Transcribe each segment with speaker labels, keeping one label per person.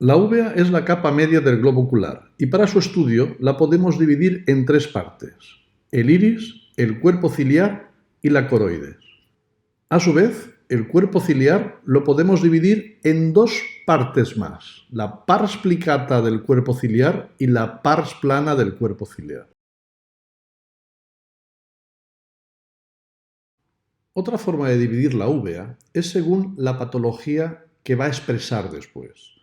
Speaker 1: La uvea es la capa media del globo ocular y para su estudio la podemos dividir en tres partes: el iris, el cuerpo ciliar y la coroides. A su vez, el cuerpo ciliar lo podemos dividir en dos partes más: la pars plicata del cuerpo ciliar y la pars plana del cuerpo ciliar. Otra forma de dividir la uvea es según la patología que va a expresar después.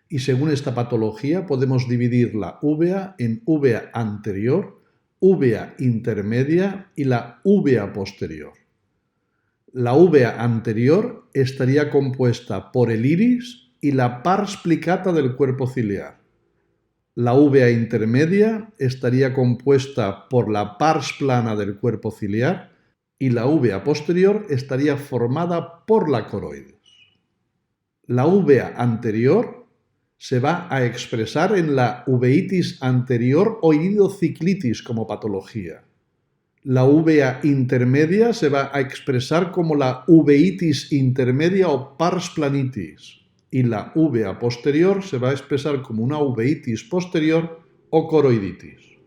Speaker 1: Y según esta patología podemos dividir la uvea en uvea anterior, uvea intermedia y la uvea posterior. La uvea anterior estaría compuesta por el iris y la pars plicata del cuerpo ciliar. La uvea intermedia estaría compuesta por la pars plana del cuerpo ciliar y la uvea posterior estaría formada por la coroides. La uvea anterior se va a expresar en la uveitis anterior o iridociclitis como patología. La uvea intermedia se va a expresar como la uveitis intermedia o pars planitis y la uvea posterior se va a expresar como una uveitis posterior o coroiditis.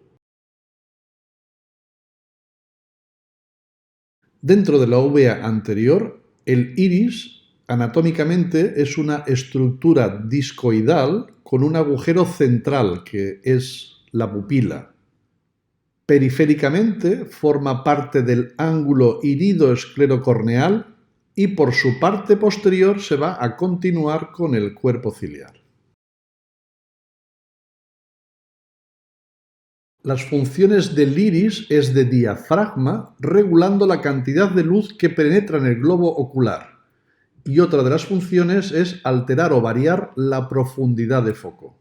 Speaker 1: Dentro de la uvea anterior, el iris anatómicamente es una estructura discoidal con un agujero central que es la pupila. Periféricamente forma parte del ángulo iridoesclerocorneal y por su parte posterior se va a continuar con el cuerpo ciliar. Las funciones del iris es de diafragma, regulando la cantidad de luz que penetra en el globo ocular. Y otra de las funciones es alterar o variar la profundidad de foco.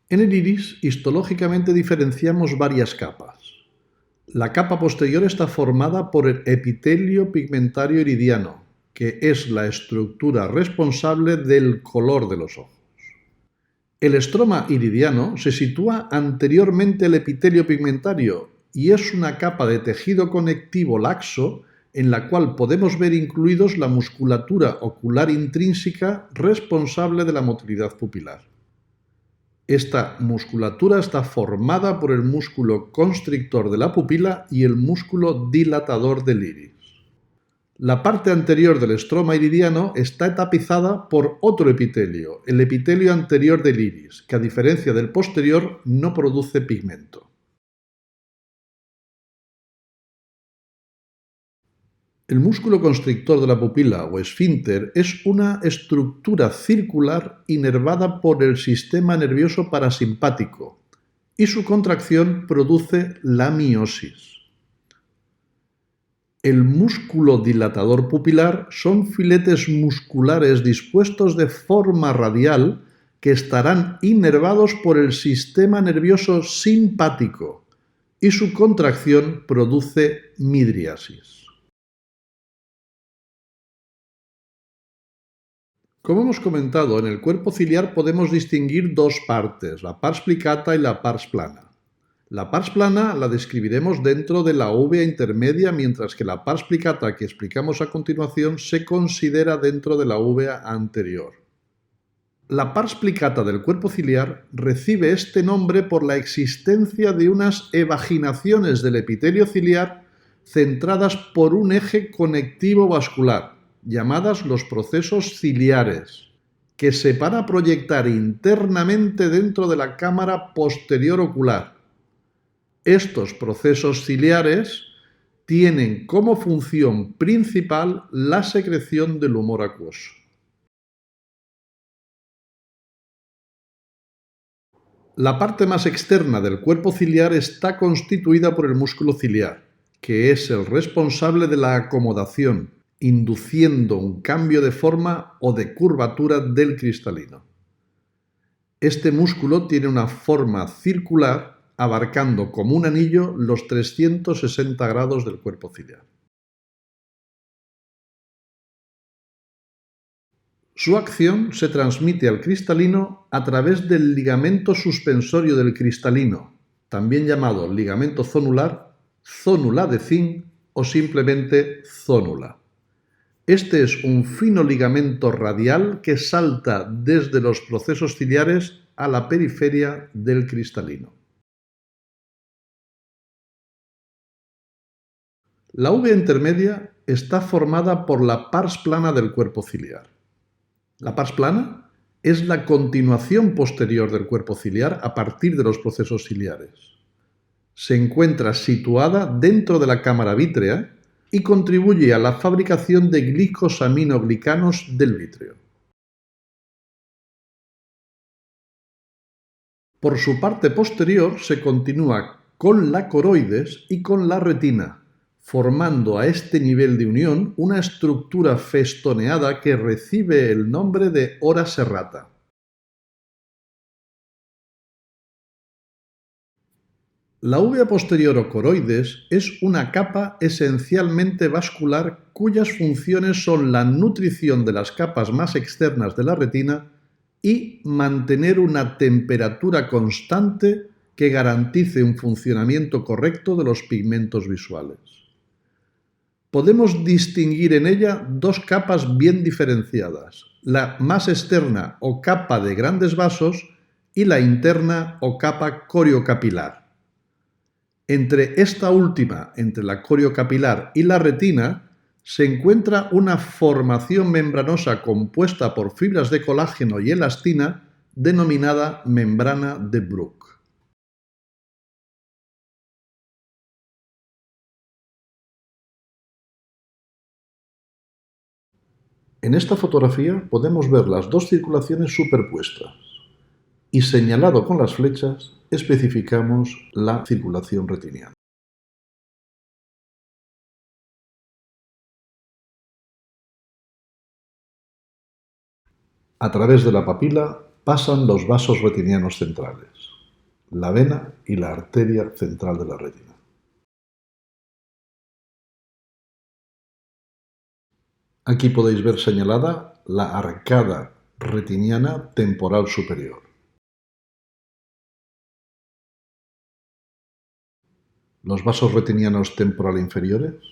Speaker 1: En el iris, histológicamente diferenciamos varias capas. La capa posterior está formada por el epitelio pigmentario iridiano, que es la estructura responsable del color de los ojos. El estroma iridiano se sitúa anteriormente al epitelio pigmentario y es una capa de tejido conectivo laxo en la cual podemos ver incluidos la musculatura ocular intrínseca responsable de la motilidad pupilar. Esta musculatura está formada por el músculo constrictor de la pupila y el músculo dilatador del iris. La parte anterior del estroma iridiano está tapizada por otro epitelio, el epitelio anterior del iris, que a diferencia del posterior no produce pigmento. El músculo constrictor de la pupila o esfínter es una estructura circular inervada por el sistema nervioso parasimpático y su contracción produce la miosis. El músculo dilatador pupilar son filetes musculares dispuestos de forma radial que estarán inervados por el sistema nervioso simpático y su contracción produce midriasis. Como hemos comentado, en el cuerpo ciliar podemos distinguir dos partes, la pars plicata y la pars plana. La pars plana la describiremos dentro de la uvea intermedia, mientras que la pars plicata que explicamos a continuación se considera dentro de la uvea anterior. La pars plicata del cuerpo ciliar recibe este nombre por la existencia de unas evaginaciones del epitelio ciliar centradas por un eje conectivo vascular, llamadas los procesos ciliares, que se van a proyectar internamente dentro de la cámara posterior ocular. Estos procesos ciliares tienen como función principal la secreción del humor acuoso. La parte más externa del cuerpo ciliar está constituida por el músculo ciliar, que es el responsable de la acomodación, induciendo un cambio de forma o de curvatura del cristalino. Este músculo tiene una forma circular, abarcando como un anillo los 360 grados del cuerpo ciliar. Su acción se transmite al cristalino a través del ligamento suspensorio del cristalino, también llamado ligamento zonular, zónula de zinc o simplemente zónula. Este es un fino ligamento radial que salta desde los procesos ciliares a la periferia del cristalino. La uvea intermedia está formada por la pars plana del cuerpo ciliar. La pars plana es la continuación posterior del cuerpo ciliar a partir de los procesos ciliares. Se encuentra situada dentro de la cámara vítrea y contribuye a la fabricación de glicosaminoglicanos del vítreo. Por su parte posterior se continúa con la coroides y con la retina, formando a este nivel de unión una estructura festoneada que recibe el nombre de ora serrata. La uvea posterior o coroides es una capa esencialmente vascular cuyas funciones son la nutrición de las capas más externas de la retina y mantener una temperatura constante que garantice un funcionamiento correcto de los pigmentos visuales. Podemos distinguir en ella dos capas bien diferenciadas, la más externa o capa de grandes vasos y la interna o capa coriocapilar. Entre esta última, entre la coriocapilar y la retina, se encuentra una formación membranosa compuesta por fibras de colágeno y elastina denominada membrana de Bruch. En esta fotografía podemos ver las dos circulaciones superpuestas y señalado con las flechas especificamos la circulación retiniana. A través de la papila pasan los vasos retinianos centrales, la vena y la arteria central de la retina. Aquí podéis ver señalada la arcada retiniana temporal superior. Los vasos retinianos temporal inferiores,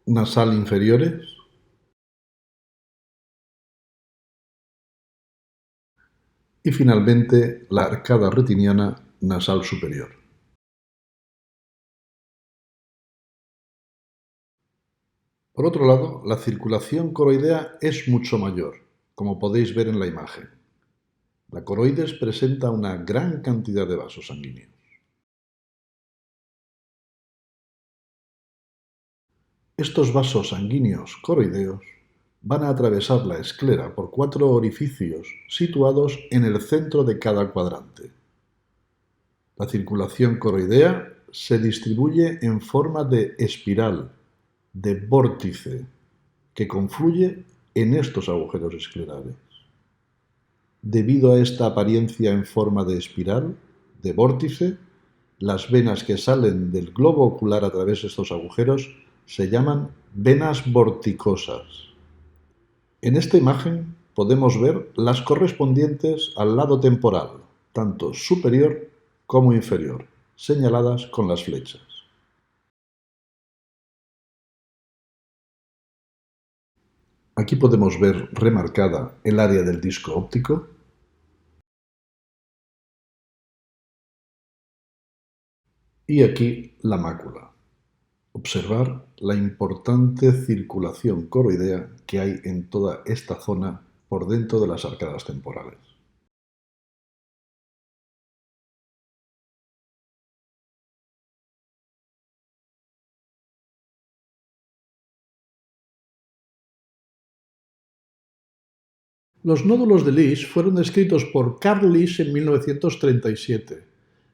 Speaker 1: nasal inferiores y finalmente la arcada retiniana nasal superior. Por otro lado, la circulación coroidea es mucho mayor, como podéis ver en la imagen. La coroides presenta una gran cantidad de vasos sanguíneos. Estos vasos sanguíneos coroideos van a atravesar la esclera por 4 orificios situados en el centro de cada cuadrante. La circulación coroidea se distribuye en forma de espiral, de vórtice, que confluye en estos agujeros esclerales. Debido a esta apariencia en forma de espiral, de vórtice, las venas que salen del globo ocular a través de estos agujeros se llaman venas vorticosas. En esta imagen podemos ver las correspondientes al lado temporal, tanto superior como inferior, señaladas con las flechas. Aquí podemos ver remarcada el área del disco óptico y aquí la mácula. Observar la importante circulación coroidea que hay en toda esta zona por dentro de las arcadas temporales. Los nódulos de Lisch fueron descritos por Carl Lisch en 1937.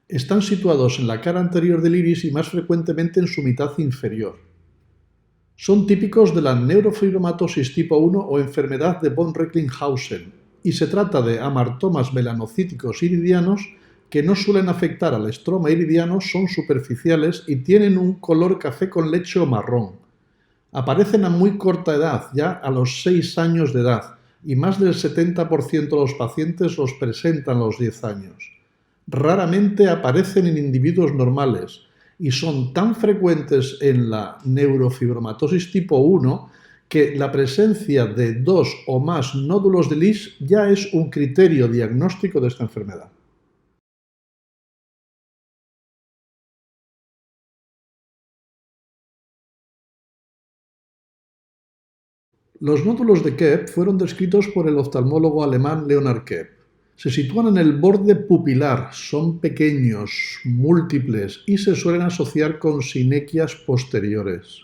Speaker 1: Están situados en la cara anterior del iris y más frecuentemente en su mitad inferior. Son típicos de la neurofibromatosis tipo 1 o enfermedad de von Recklinghausen y se trata de amartomas melanocíticos iridianos que no suelen afectar al estroma iridiano, son superficiales y tienen un color café con leche o marrón. Aparecen a muy corta edad, ya a los 6 años de edad, y más del 70% de los pacientes los presentan a los 10 años. Raramente aparecen en individuos normales y son tan frecuentes en la neurofibromatosis tipo 1 que la presencia de 2 o más nódulos de Lis ya es un criterio diagnóstico de esta enfermedad. Los nódulos de Kep fueron descritos por el oftalmólogo alemán Leonard Kep. Se sitúan en el borde pupilar, son pequeños, múltiples y se suelen asociar con sinequias posteriores.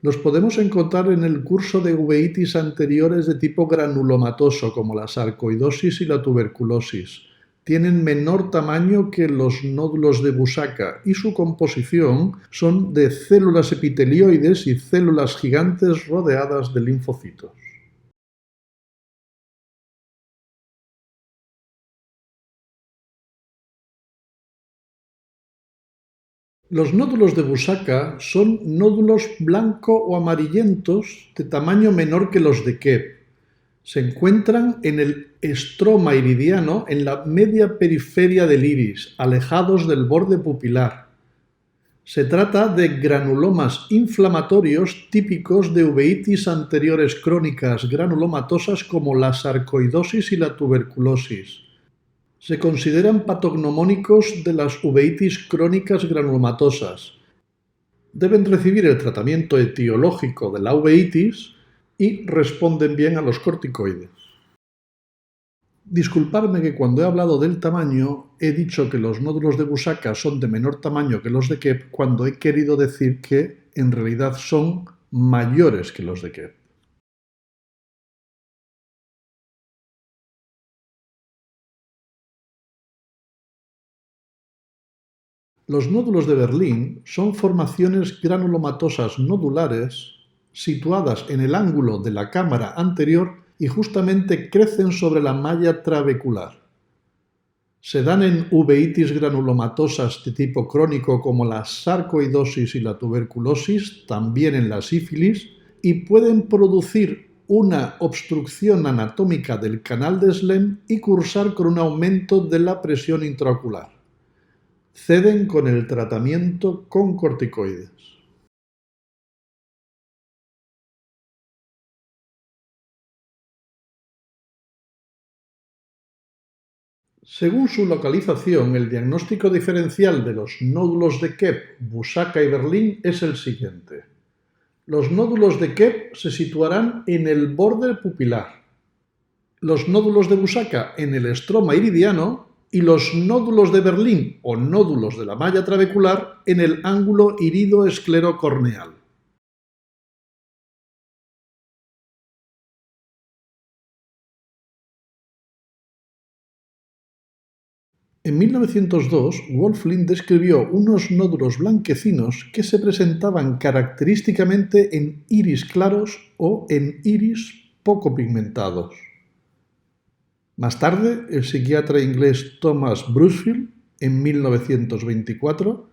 Speaker 1: Los podemos encontrar en el curso de uveitis anteriores de tipo granulomatoso, como la sarcoidosis y la tuberculosis. Tienen menor tamaño que los nódulos de Busacca y su composición son de células epitelioides y células gigantes rodeadas de linfocitos. Los nódulos de Busacca son nódulos blanco o amarillentos de tamaño menor que los de Kep. Se encuentran en el estroma iridiano en la media periferia del iris, alejados del borde pupilar. Se trata de granulomas inflamatorios típicos de uveitis anteriores crónicas granulomatosas como la sarcoidosis y la tuberculosis. Se consideran patognomónicos de las uveitis crónicas granulomatosas. Deben recibir el tratamiento etiológico de la uveitis y responden bien a los corticoides. Disculparme que cuando he hablado del tamaño he dicho que los nódulos de Busacca son de menor tamaño que los de Kep cuando he querido decir que en realidad son mayores que los de Kep. Los nódulos de Berlín son formaciones granulomatosas nodulares situadas en el ángulo de la cámara anterior y justamente crecen sobre la malla trabecular. Se dan en uveitis granulomatosas de tipo crónico como la sarcoidosis y la tuberculosis, también en la sífilis, y pueden producir una obstrucción anatómica del canal de Schlemm y cursar con un aumento de la presión intraocular. Ceden con el tratamiento con corticoides. Según su localización, el diagnóstico diferencial de los nódulos de Kep, Busacca y Berlín es el siguiente. Los nódulos de Kep se situarán en el borde pupilar, los nódulos de Busacca en el estroma iridiano y los nódulos de Berlín o nódulos de la malla trabecular en el ángulo irido-esclerocorneal. En 1902, Wolfling describió unos nódulos blanquecinos que se presentaban característicamente en iris claros o en iris poco pigmentados. Más tarde, el psiquiatra inglés Thomas Brusfield, en 1924,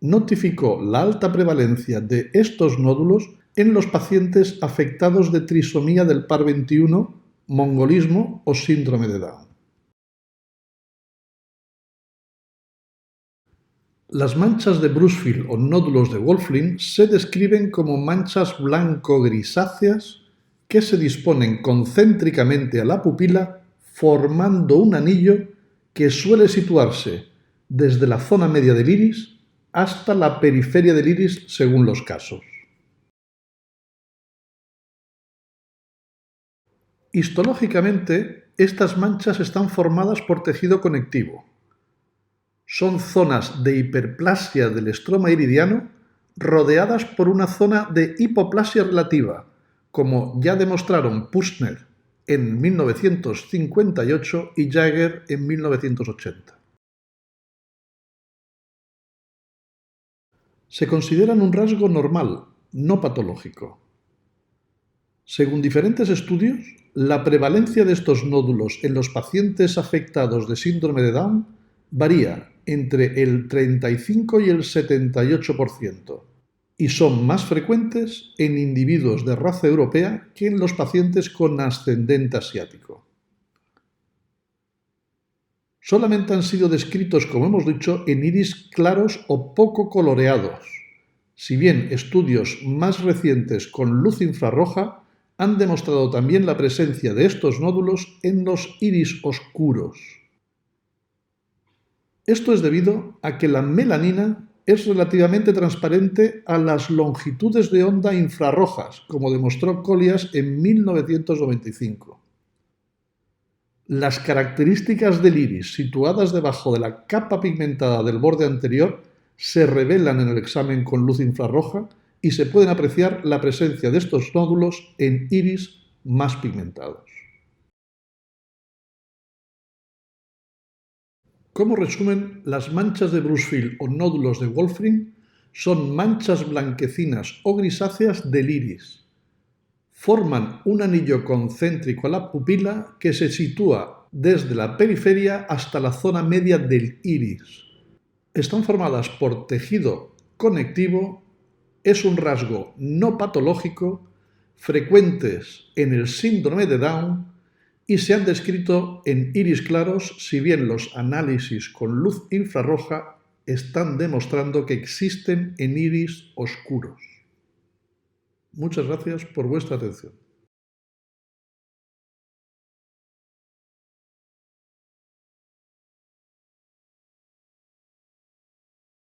Speaker 1: notificó la alta prevalencia de estos nódulos en los pacientes afectados de trisomía del par 21, mongolismo o síndrome de Down. Las manchas de Brusfield o nódulos de Wolfling se describen como manchas blanco-grisáceas que se disponen concéntricamente a la pupila formando un anillo que suele situarse desde la zona media del iris hasta la periferia del iris según los casos. Histológicamente, estas manchas están formadas por tejido conectivo. Son zonas de hiperplasia del estroma iridiano rodeadas por una zona de hipoplasia relativa, como ya demostraron Püssner en 1958 y Jaeger en 1980. Se consideran un rasgo normal, no patológico. Según diferentes estudios, la prevalencia de estos nódulos en los pacientes afectados de síndrome de Down varía entre el 35 y el 78% y son más frecuentes en individuos de raza europea que en los pacientes con ascendente asiático. Solamente han sido descritos, como hemos dicho, en iris claros o poco coloreados, si bien estudios más recientes con luz infrarroja han demostrado también la presencia de estos nódulos en los iris oscuros. Esto es debido a que la melanina es relativamente transparente a las longitudes de onda infrarrojas, como demostró Collias en 1995. Las características del iris situadas debajo de la capa pigmentada del borde anterior se revelan en el examen con luz infrarroja y se pueden apreciar la presencia de estos nódulos en iris más pigmentados. Como resumen, las manchas de Bruchfeld o nódulos de Wolfram son manchas blanquecinas o grisáceas del iris. Forman un anillo concéntrico a la pupila que se sitúa desde la periferia hasta la zona media del iris. Están formadas por tejido conectivo, es un rasgo no patológico, frecuentes en el síndrome de Down y se han descrito en iris claros, si bien los análisis con luz infrarroja están demostrando que existen en iris oscuros. Muchas gracias por vuestra atención.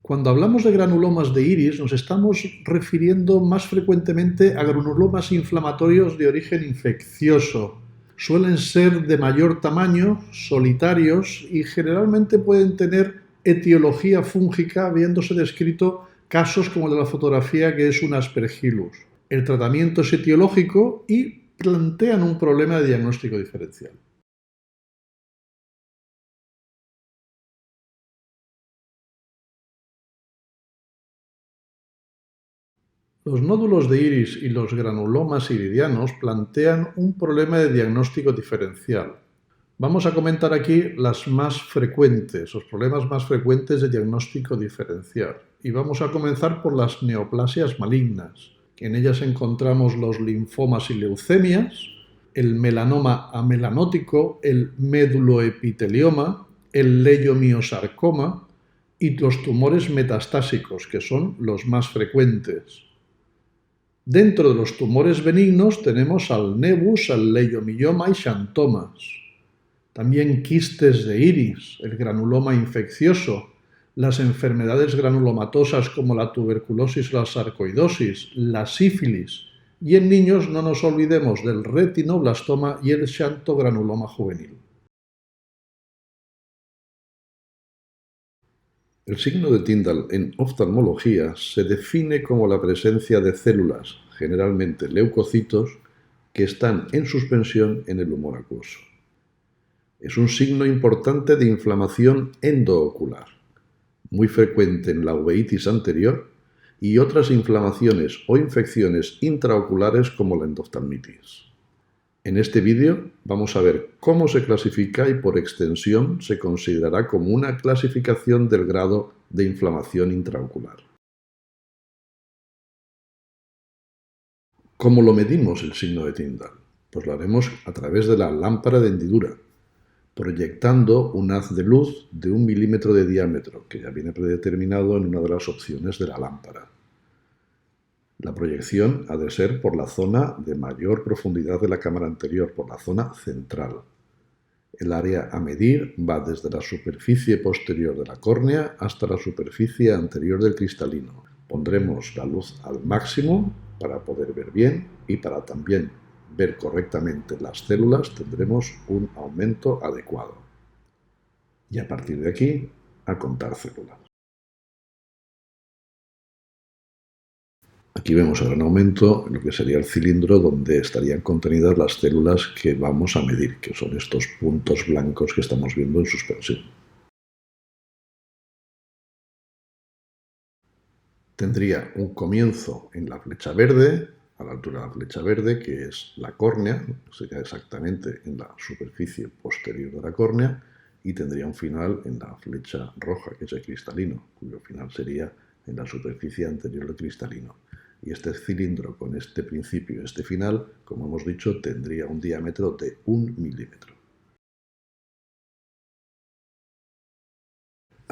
Speaker 1: Cuando hablamos de granulomas de iris, nos estamos refiriendo más frecuentemente a granulomas inflamatorios de origen infeccioso. Suelen ser de mayor tamaño, solitarios y generalmente pueden tener etiología fúngica, habiéndose descrito casos como el de la fotografía, que es un Aspergillus. El tratamiento es etiológico y plantean un problema de diagnóstico diferencial. Los nódulos de iris y los granulomas iridianos plantean un problema de diagnóstico diferencial. Vamos a comentar aquí las más frecuentes, los problemas más frecuentes de diagnóstico diferencial. Y vamos a comenzar por las neoplasias malignas. En ellas encontramos los linfomas y leucemias, el melanoma amelanótico, el méduloepitelioma, el leiomiosarcoma y los tumores metastásicos, que son los más frecuentes. Dentro de los tumores benignos tenemos al nevus, al leiomioma y xantomas. También quistes de iris, el granuloma infeccioso, las enfermedades granulomatosas como la tuberculosis o la sarcoidosis, la sífilis y en niños no nos olvidemos del retinoblastoma y el xantogranuloma juvenil. El signo de Tyndall en oftalmología se define como la presencia de células, generalmente leucocitos, que están en suspensión en el humor acuoso. Es un signo importante de inflamación endoocular, muy frecuente en la uveitis anterior y otras inflamaciones o infecciones intraoculares como la endoftalmitis. En este vídeo vamos a ver cómo se clasifica y por extensión se considerará como una clasificación del grado de inflamación intraocular. ¿Cómo lo medimos el signo de Tyndall? Pues lo haremos a través de la lámpara de hendidura, proyectando un haz de luz de 1 milímetro de diámetro, que ya viene predeterminado en una de las opciones de la lámpara. La proyección ha de ser por la zona de mayor profundidad de la cámara anterior, por la zona central. El área a medir va desde la superficie posterior de la córnea hasta la superficie anterior del cristalino. Pondremos la luz al máximo para poder ver bien y para también ver correctamente las células tendremos un aumento adecuado. Y a partir de aquí, a contar células. Aquí vemos ahora un aumento en lo que sería el cilindro donde estarían contenidas las células que vamos a medir, que son estos puntos blancos que estamos viendo en suspensión. Tendría un comienzo en la flecha verde, a la altura de la flecha verde, que es la córnea, sería exactamente en la superficie posterior de la córnea, y tendría un final en la flecha roja, que es el cristalino, cuyo final sería en la superficie anterior del cristalino. Y este cilindro con este principio y este final, como hemos dicho, tendría un diámetro de 1 milímetro.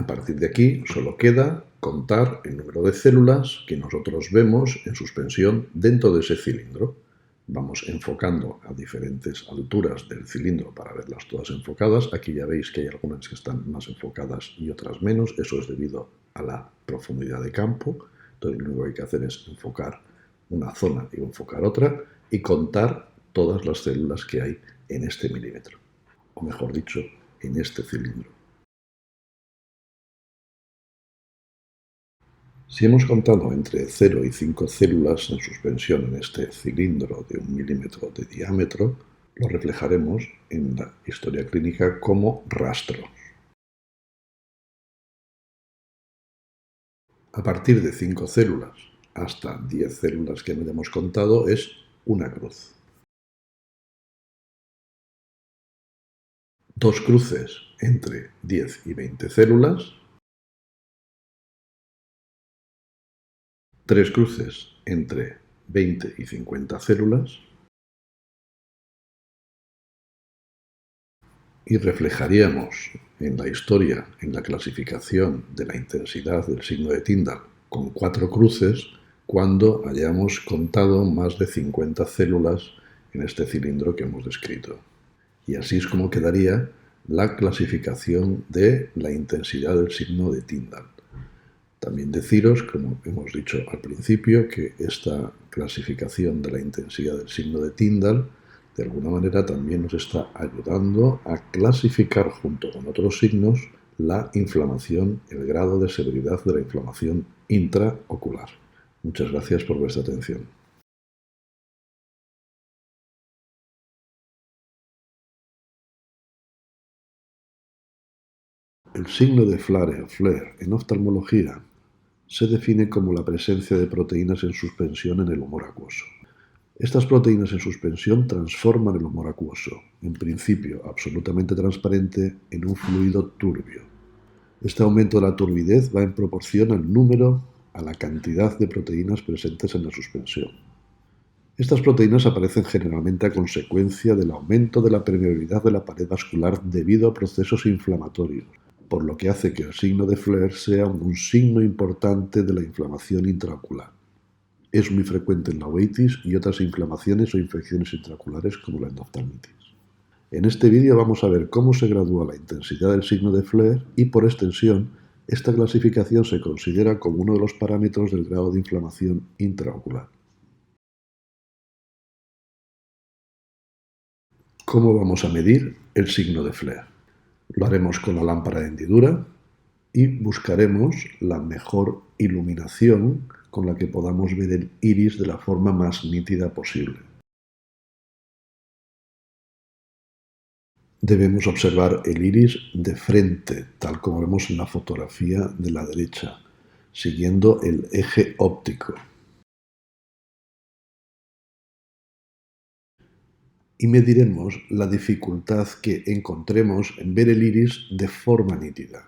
Speaker 1: A partir de aquí solo queda contar el número de células que nosotros vemos en suspensión dentro de ese cilindro. Vamos enfocando a diferentes alturas del cilindro para verlas todas enfocadas. Aquí ya veis que hay algunas que están más enfocadas y otras menos. Eso es debido a la profundidad de campo. Entonces lo único que hay que hacer es enfocar una zona y enfocar otra y contar todas las células que hay en este milímetro, o mejor dicho, en este cilindro. Si hemos contado entre 0 y 5 células en suspensión en este cilindro de 1 milímetro de diámetro, lo reflejaremos en la historia clínica como rastros. A partir de 5 células hasta 10 células que no hayamos contado es una cruz. 2 cruces entre 10 y 20 células. 3 cruces entre 20 y 50 células y reflejaríamos en la historia, en la clasificación de la intensidad del signo de Tyndall con 4 cruces cuando hayamos contado más de 50 células en este cilindro que hemos descrito. Y así es como quedaría la clasificación de la intensidad del signo de Tyndall. También deciros, como hemos dicho al principio, que esta clasificación de la intensidad del signo de Tyndall de alguna manera también nos está ayudando a clasificar junto con otros signos la inflamación, el grado de severidad de la inflamación intraocular. Muchas gracias por vuestra atención. El signo de Flare o flare en oftalmología se define como la presencia de proteínas en suspensión en el humor acuoso. Estas proteínas en suspensión transforman el humor acuoso, en principio absolutamente transparente, en un fluido turbio. Este aumento de la turbidez va en proporción al número, a la cantidad de proteínas presentes en la suspensión. Estas proteínas aparecen generalmente a consecuencia del aumento de la permeabilidad de la pared vascular debido a procesos inflamatorios, por lo que hace que el signo de Flare sea un signo importante de la inflamación intraocular. Es muy frecuente en la uveitis y otras inflamaciones o infecciones intraoculares como la endoftalmitis. En este vídeo vamos a ver cómo se gradúa la intensidad del signo de Flare y, por extensión, esta clasificación se considera como uno de los parámetros del grado de inflamación intraocular. ¿Cómo vamos a medir el signo de Flare? Lo haremos con la lámpara de hendidura y buscaremos la mejor iluminación con la que podamos ver el iris de la forma más nítida posible. Debemos observar el iris de frente, tal como vemos en la fotografía de la derecha, siguiendo el eje óptico. Y mediremos la dificultad que encontremos en ver el iris de forma nítida.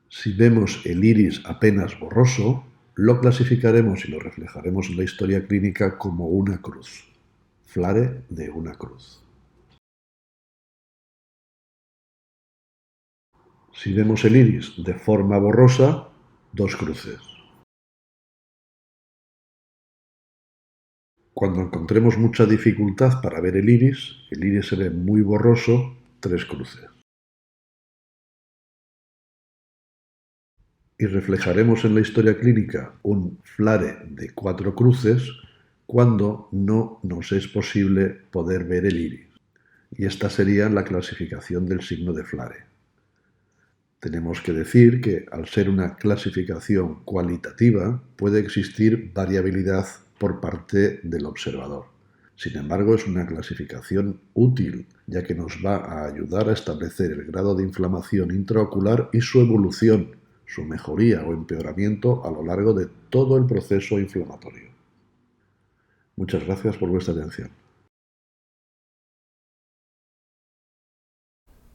Speaker 1: Si vemos el iris apenas borroso, lo clasificaremos y lo reflejaremos en la historia clínica como una cruz. Flare de una cruz. Si vemos el iris de forma borrosa, 2 cruces. Cuando encontremos mucha dificultad para ver el iris se ve muy borroso, 3 cruces. Y reflejaremos en la historia clínica un flare de 4 cruces cuando no nos es posible poder ver el iris. Y esta sería la clasificación del signo de Flare. Tenemos que decir que, al ser una clasificación cualitativa, puede existir variabilidad por parte del observador. Sin embargo, es una clasificación útil, ya que nos va a ayudar a establecer el grado de inflamación intraocular y su evolución, su mejoría o empeoramiento a lo largo de todo el proceso inflamatorio. Muchas gracias por vuestra atención.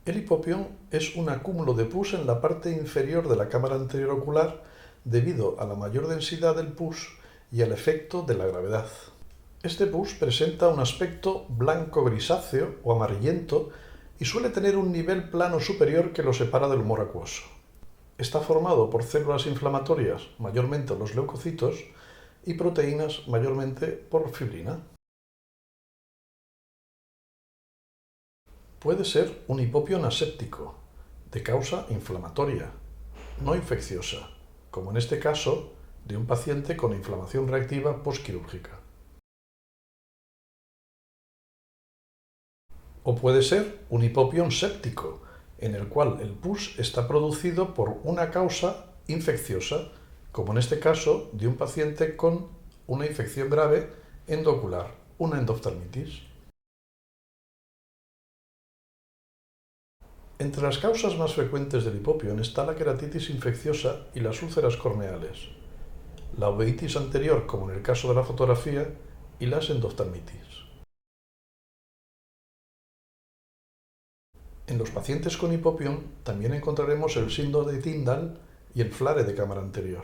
Speaker 2: El hipopión es un acúmulo de pus en la parte inferior de la cámara anterior ocular debido a la mayor densidad del pus y al efecto de la gravedad. Este pus presenta un aspecto blanco grisáceo o amarillento y suele tener un nivel plano superior que lo separa del humor acuoso. Está formado por células inflamatorias, mayormente los leucocitos, y proteínas, mayormente por fibrina. Puede ser un hipopión aséptico, de causa inflamatoria, no infecciosa, como en este caso de un paciente con inflamación reactiva postquirúrgica. O puede ser un hipopión séptico, en el cual el pus está producido por una causa infecciosa, como en este caso de un paciente con una infección grave endocular, una endoftalmitis. Entre las causas más frecuentes del hipopión está la queratitis infecciosa y las úlceras corneales, la uveitis anterior, como en el caso de la fotografía, y las endoftalmitis. En los pacientes con hipopión también encontraremos el síndrome de Tyndall y el flare de cámara anterior.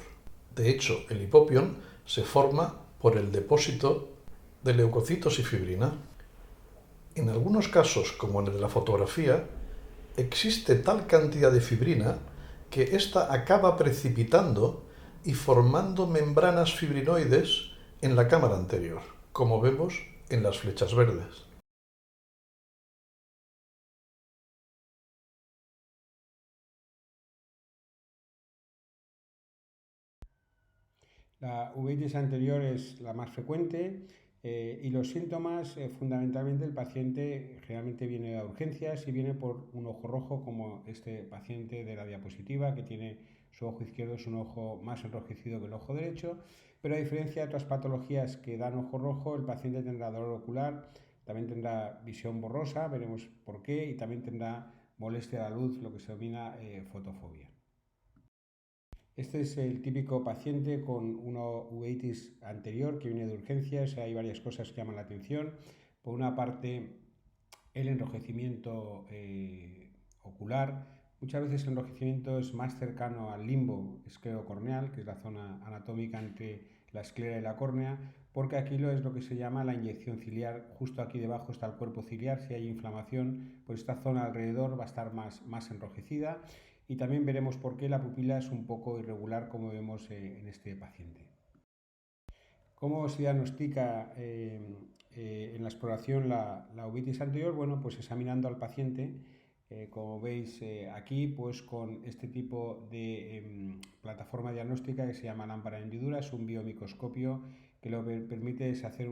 Speaker 2: De hecho, el hipopión se forma por el depósito de leucocitos y fibrina. En algunos casos, como en el de la fotografía, existe tal cantidad de fibrina que ésta acaba precipitando y formando membranas fibrinoides en la cámara anterior, como vemos en las flechas verdes.
Speaker 3: La uveitis anterior es la más frecuente y los síntomas, fundamentalmente el paciente generalmente viene a urgencias y viene por un ojo rojo, como este paciente de la diapositiva, que tiene su ojo izquierdo, es un ojo más enrojecido que el ojo derecho, pero a diferencia de otras patologías que dan ojo rojo, el paciente tendrá dolor ocular, también tendrá visión borrosa, veremos por qué, y también tendrá molestia a la luz, lo que se denomina fotofobia. Este es el típico paciente con una uveitis anterior que viene de urgencias. Hay varias cosas que llaman la atención. Por una parte, el enrojecimiento ocular. Muchas veces el enrojecimiento es más cercano al limbo esclerocorneal, que es la zona anatómica entre la esclera y la córnea, porque aquí es lo que se llama la inyección ciliar. Justo aquí debajo está el cuerpo ciliar. Si hay inflamación, pues esta zona alrededor va a estar más enrojecida. Y también veremos por qué la pupila es un poco irregular, como vemos en este paciente. ¿Cómo se diagnostica en la exploración la uveitis anterior? Bueno, pues examinando al paciente, como veis aquí, pues con este tipo de plataforma diagnóstica que se llama lámpara de hendidura. Es un biomicroscopio que lo que permite es hacer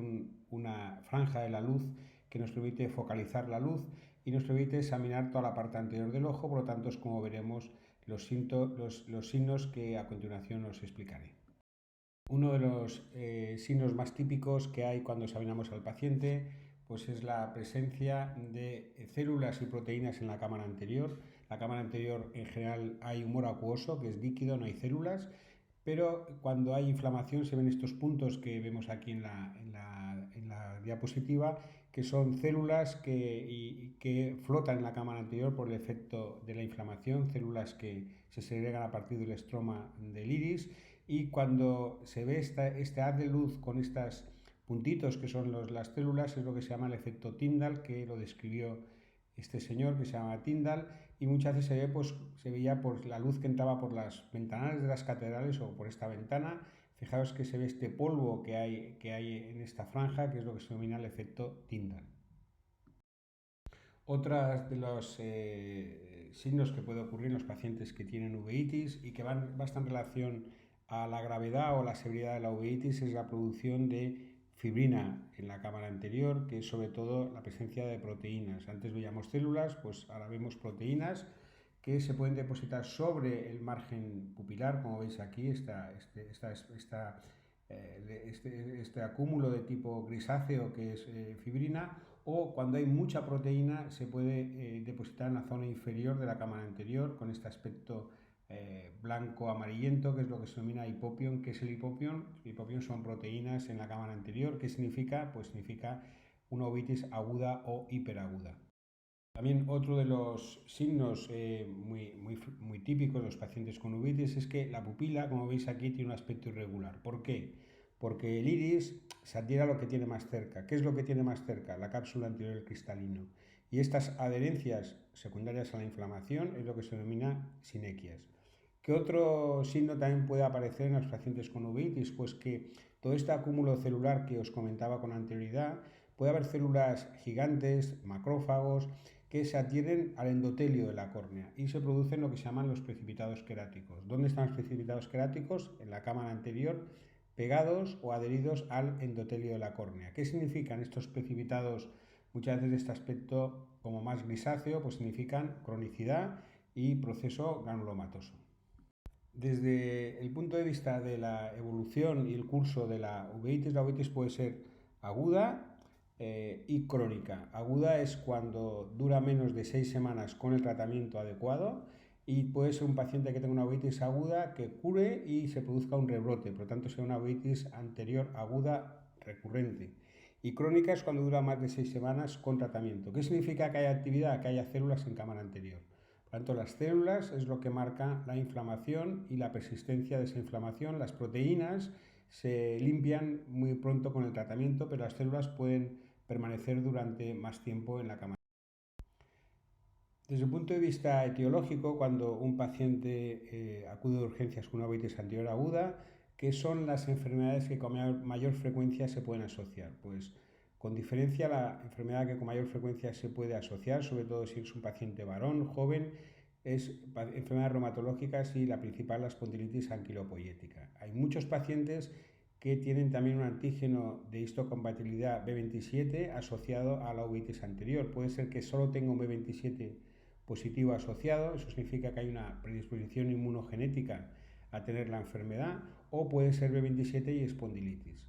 Speaker 3: una franja de la luz que nos permite focalizar la luz y nos permite examinar toda la parte anterior del ojo. Por lo tanto, es como veremos los signos que a continuación os explicaré. Uno de los signos más típicos que hay cuando examinamos al paciente pues es la presencia de células y proteínas en la cámara anterior. La cámara anterior en general hay humor acuoso, que es líquido, no hay células, pero cuando hay inflamación se ven estos puntos que vemos aquí en la diapositiva, que son células que flotan en la cámara anterior por el efecto de la inflamación, células que se segregan a partir del estroma del iris, y cuando se ve este haz de luz con estos puntitos que son las células, es lo que se llama el efecto Tyndall, que lo describió este señor que se llama Tyndall, y muchas veces se veía por la luz que entraba por las ventanales de las catedrales o por esta ventana. Fijaos que se ve este polvo que hay en esta franja, que es lo que se denomina el efecto Tyndall. Otros de los signos que puede ocurrir en los pacientes que tienen uveitis y que van bastante en relación a la gravedad o la severidad de la uveitis es la producción de fibrina en la cámara anterior, que es sobre todo la presencia de proteínas. Antes veíamos células, pues ahora vemos proteínas que se pueden depositar sobre el margen pupilar, como veis aquí, este acúmulo de tipo grisáceo que es fibrina, o cuando hay mucha proteína se puede depositar en la zona inferior de la cámara anterior con este aspecto blanco amarillento, que es lo que se denomina hipopión. ¿Qué es el hipopión? El hipopión son proteínas en la cámara anterior. ¿Qué significa? Pues significa una uveitis aguda o hiperaguda. También otro de los signos muy típicos de los pacientes con uveitis es que la pupila, como veis aquí, tiene un aspecto irregular. ¿Por qué? porque el iris se adhiere a lo que tiene más cerca. ¿Qué es lo que tiene más cerca? La cápsula anterior del cristalino. Y estas adherencias secundarias a la inflamación es lo que se denomina sinequias. ¿Qué otro signo también puede aparecer en los pacientes con uveitis? Pues que todo este acúmulo celular que os comentaba con anterioridad, puede haber células gigantes, macrófagos, que se adhieren al endotelio de la córnea y se producen lo que se llaman los precipitados queráticos. ¿Dónde están los precipitados queráticos? En la cámara anterior, pegados o adheridos al endotelio de la córnea. ¿Qué significan estos precipitados? Muchas veces de este aspecto como más grisáceo, pues significan cronicidad y proceso granulomatoso. Desde el punto de vista de la evolución y el curso de la uveitis puede ser aguda y crónica. Aguda es cuando dura menos de 6 semanas con el tratamiento adecuado y puede ser un paciente que tenga una uveitis aguda que cure y se produzca un rebrote, por lo tanto sea una uveitis anterior aguda recurrente. Y crónica es cuando dura más de 6 semanas con tratamiento. ¿Qué significa que haya actividad? Que haya células en cámara anterior. Por tanto, las células es lo que marca la inflamación y la persistencia de esa inflamación. Las proteínas se limpian muy pronto con el tratamiento, pero las células pueden permanecer durante más tiempo en la cámara. Desde el punto de vista etiológico, cuando un paciente acude de urgencias con una uveitis anterior aguda, ¿qué son las enfermedades que con mayor frecuencia se pueden asociar? Pues con diferencia la enfermedad que con mayor frecuencia se puede asociar, sobre todo si es un paciente varón, joven, es enfermedades reumatológicas y la principal la espondilitis anquilopoiética. Hay muchos pacientes que tienen también un antígeno de histocompatibilidad B27 asociado a la uveitis anterior. Puede ser que solo tenga un B27 positivo asociado, eso significa que hay una predisposición inmunogenética a tener la enfermedad, o puede ser B27 y espondilitis.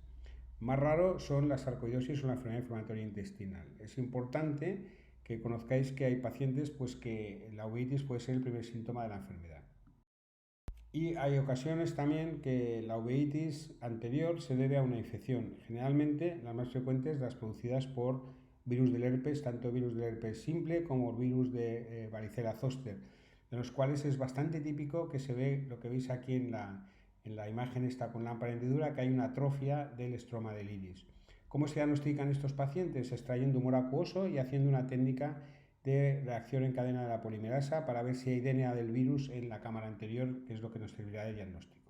Speaker 3: Más raro son la sarcoidosis o la enfermedad inflamatoria intestinal. Es importante que conozcáis que hay pacientes pues, que la uveitis puede ser el primer síntoma de la enfermedad. Y hay ocasiones también que la uveitis anterior se debe a una infección. Generalmente las más frecuentes las producidas por virus del herpes, tanto virus del herpes simple como virus de varicela zoster, de los cuales es bastante típico que se ve lo que veis aquí en la imagen esta con lámpara hendidura, que hay una atrofia del estroma del iris. ¿Cómo se diagnostican estos pacientes? Extrayendo humor acuoso y haciendo una técnica de reacción en cadena de la polimerasa para ver si hay DNA del virus en la cámara anterior, que es lo que nos servirá de diagnóstico.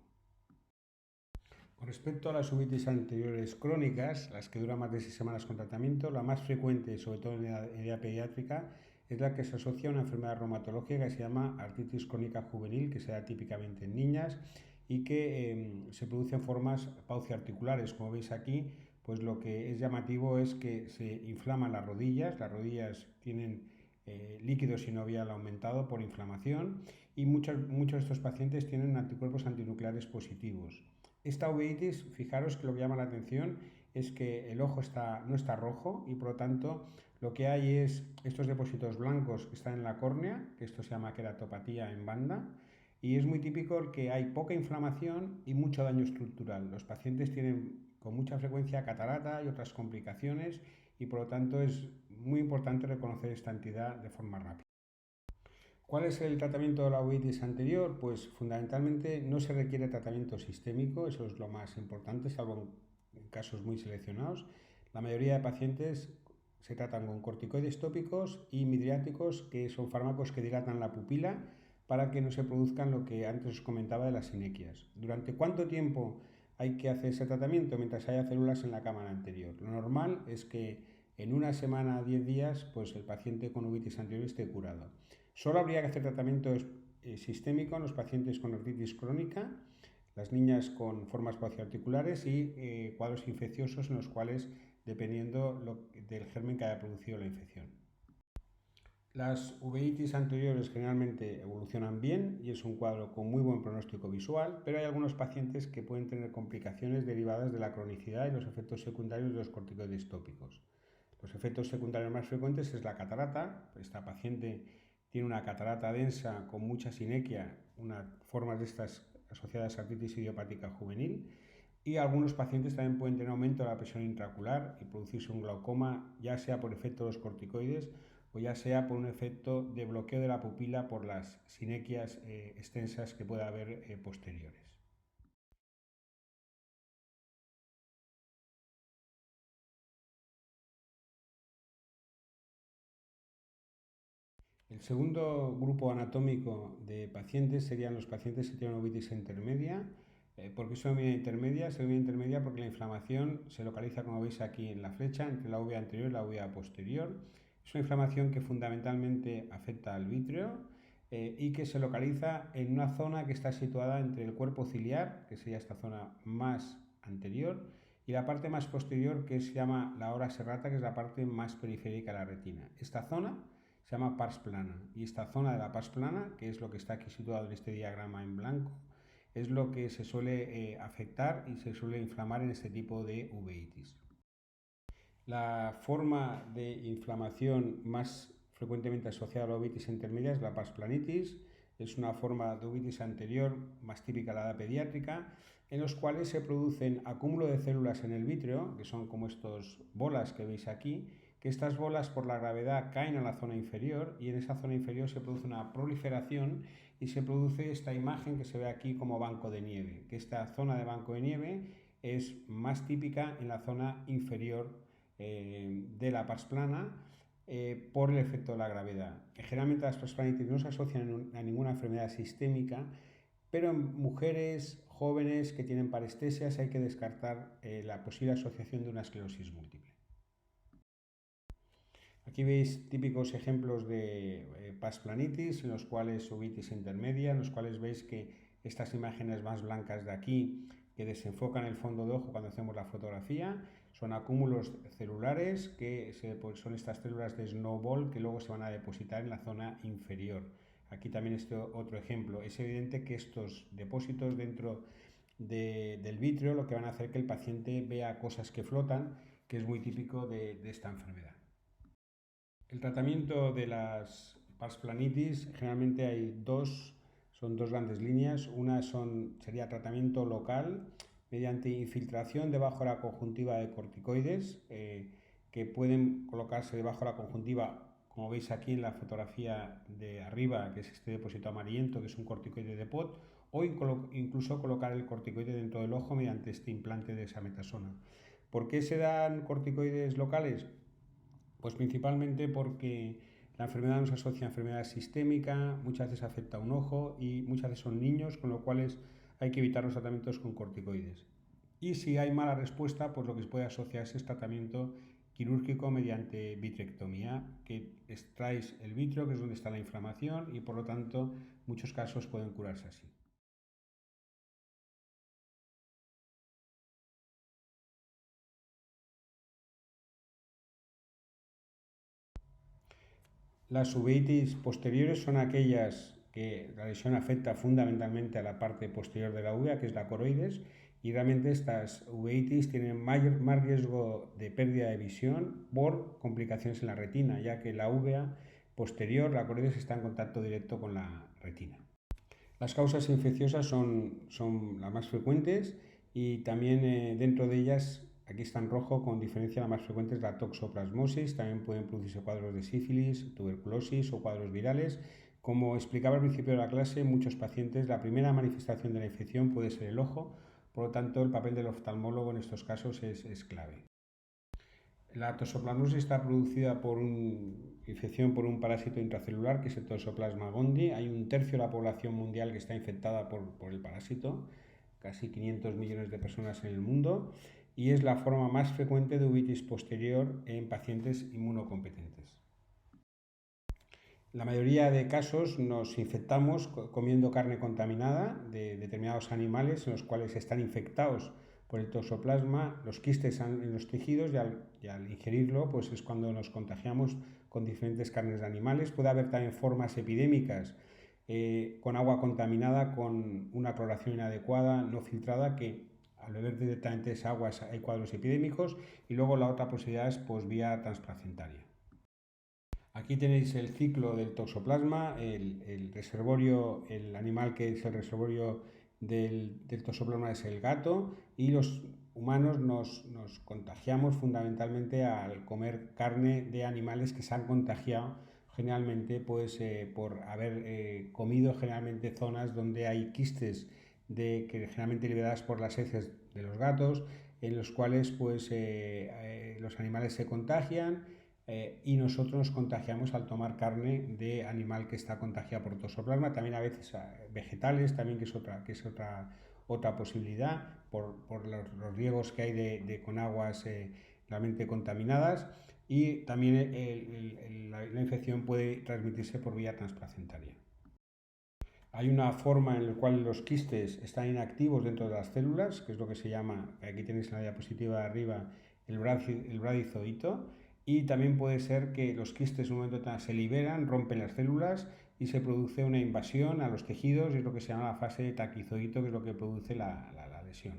Speaker 3: Con respecto a las uveitis anteriores crónicas, las que duran más de 6 semanas con tratamiento, la más frecuente, sobre todo en edad pediátrica, es la que se asocia a una enfermedad reumatológica que se llama artritis crónica juvenil, que se da típicamente en niñas y que se produce en formas pauciarticulares. Como veis aquí, pues lo que es llamativo es que se inflaman las rodillas tienen líquido sinovial aumentado por inflamación y muchos de estos pacientes tienen anticuerpos antinucleares positivos. Esta uveitis, fijaros que lo que llama la atención es que el ojo no está rojo y por lo tanto lo que hay es estos depósitos blancos que están en la córnea, que esto se llama queratopatía en banda, y es muy típico que hay poca inflamación y mucho daño estructural. Los pacientes tienen con mucha frecuencia catarata y otras complicaciones y por lo tanto es muy importante reconocer esta entidad de forma rápida. ¿Cuál es el tratamiento de la uveitis anterior? Pues fundamentalmente no se requiere tratamiento sistémico, eso es lo más importante, salvo en casos muy seleccionados. La mayoría de pacientes se tratan con corticoides tópicos y midriáticos, que son fármacos que dilatan la pupila para que no se produzcan lo que antes os comentaba de las sinequias. ¿Durante cuánto tiempo hay que hacer ese tratamiento? Mientras haya células en la cámara anterior. Lo normal es que en una semana a 10 días pues el paciente con uveitis anterior esté curado. Solo habría que hacer tratamiento sistémico en los pacientes con artritis crónica, las niñas con formas pauciarticulares y cuadros infecciosos en los cuales dependiendo del germen que haya producido la infección. Las uveitis anteriores generalmente evolucionan bien y es un cuadro con muy buen pronóstico visual, pero hay algunos pacientes que pueden tener complicaciones derivadas de la cronicidad y los efectos secundarios de los corticoides tópicos. Los efectos secundarios más frecuentes es la catarata. Esta paciente tiene una catarata densa con mucha sinequia, unas formas de estas asociadas a artritis idiopática juvenil, y algunos pacientes también pueden tener aumento de la presión intraocular y producirse un glaucoma, ya sea por efecto de los corticoides o ya sea por un efecto de bloqueo de la pupila por las sinequias extensas que pueda haber posteriores. El segundo grupo anatómico de pacientes serían los pacientes que tienen uveitis intermedia. ¿Por qué se denomina intermedia? Se denomina intermedia porque la inflamación se localiza, como veis aquí en la flecha, entre la uvea anterior y la uvea posterior. Es una inflamación que fundamentalmente afecta al vítreo y que se localiza en una zona que está situada entre el cuerpo ciliar, que sería esta zona más anterior, y la parte más posterior, que se llama la ora serrata, que es la parte más periférica de la retina. Esta zona se llama pars plana, y esta zona de la pars plana, que es lo que está aquí situado en este diagrama en blanco, es lo que se suele afectar y se suele inflamar en este tipo de uveitis. La forma de inflamación más frecuentemente asociada a la uveitis intermedia es la pars planitis. Es una forma de uveitis anterior más típica de la edad pediátrica, en los cuales se producen acúmulo de células en el vítreo, que son como estas bolas que veis aquí, que estas bolas por la gravedad caen a la zona inferior y en esa zona inferior se produce una proliferación y se produce esta imagen que se ve aquí como banco de nieve, que esta zona de banco de nieve es más típica en la zona inferior de la pars plana por el efecto de la gravedad. Generalmente las pars planitis no se asocian a ninguna enfermedad sistémica, pero en mujeres jóvenes que tienen parestesias hay que descartar la posible asociación de una esclerosis múltiple. Aquí veis típicos ejemplos de pars planitis, en los cuales uveitis intermedia, en los cuales veis que estas imágenes más blancas de aquí, que desenfocan el fondo de ojo cuando hacemos la fotografía, son acúmulos celulares que son estas células de snowball que luego se van a depositar en la zona inferior. Aquí también este otro ejemplo. Es evidente que estos depósitos dentro del vítreo lo que van a hacer que el paciente vea cosas que flotan, que es muy típico de esta enfermedad. El tratamiento de las pars planitis generalmente son dos grandes líneas. Una sería tratamiento local mediante infiltración debajo de la conjuntiva de corticoides que pueden colocarse debajo de la conjuntiva, como veis aquí en la fotografía de arriba, que es este depósito amarillento, que es un corticoide de POT, o incluso colocar el corticoide dentro del ojo mediante este implante de esametasona. ¿Por qué se dan corticoides locales? Pues principalmente porque la enfermedad no se asocia a enfermedad sistémica, muchas veces afecta a un ojo y muchas veces son niños, con lo cual hay que evitar los tratamientos con corticoides. Y si hay mala respuesta, pues lo que se puede asociar es tratamiento quirúrgico mediante vitrectomía, que extraes el vítreo, que es donde está la inflamación, y por lo tanto muchos casos pueden curarse así. Las uveitis posteriores son aquellas que la lesión afecta fundamentalmente a la parte posterior de la uvea, que es la coroides, y realmente estas uveitis tienen más riesgo de pérdida de visión por complicaciones en la retina, ya que la uvea posterior, la coroides, está en contacto directo con la retina. Las causas infecciosas son las más frecuentes y también dentro de ellas, aquí está en rojo, con diferencia la más frecuente es la toxoplasmosis. También pueden producirse cuadros de sífilis, tuberculosis o cuadros virales. Como explicaba al principio de la clase, en muchos pacientes la primera manifestación de la infección puede ser el ojo, por lo tanto el papel del oftalmólogo en estos casos es clave. La toxoplasmosis está producida por una infección por un parásito intracelular que es el Toxoplasma gondii. Hay un tercio de la población mundial que está infectada por el parásito, casi 500 millones de personas en el mundo, y es la forma más frecuente de uveitis posterior en pacientes inmunocompetentes. La mayoría de casos nos infectamos comiendo carne contaminada de determinados animales en los cuales están infectados por el toxoplasma, los quistes en los tejidos, y al ingerirlo pues es cuando nos contagiamos con diferentes carnes de animales. Puede haber también formas epidémicas con agua contaminada, con una cloración inadecuada, no filtrada, que al beber directamente esa agua hay cuadros epidémicos, y luego la otra posibilidad es pues, vía transplacentaria. Aquí tenéis el ciclo del toxoplasma, el reservorio, el animal que es el reservorio del toxoplasma es el gato, y los humanos nos contagiamos fundamentalmente al comer carne de animales que se han contagiado generalmente pues, por haber comido generalmente zonas donde hay quistes que generalmente liberadas por las heces de los gatos, en los cuales pues, los animales se contagian. y nosotros nos contagiamos al tomar carne de animal que está contagiado por toxoplasma, también a veces vegetales, también que es otra posibilidad por los riegos que hay con aguas realmente contaminadas, y también la infección puede transmitirse por vía transplacentaria. Hay una forma en la cual los quistes están inactivos dentro de las células, que es lo que se llama, aquí tenéis en la diapositiva de arriba, el bradizoito, y también puede ser que los quistes en un momento determinado se liberan, rompen las células y se produce una invasión a los tejidos, y es lo que se llama la fase de taquizoito, que es lo que produce la lesión.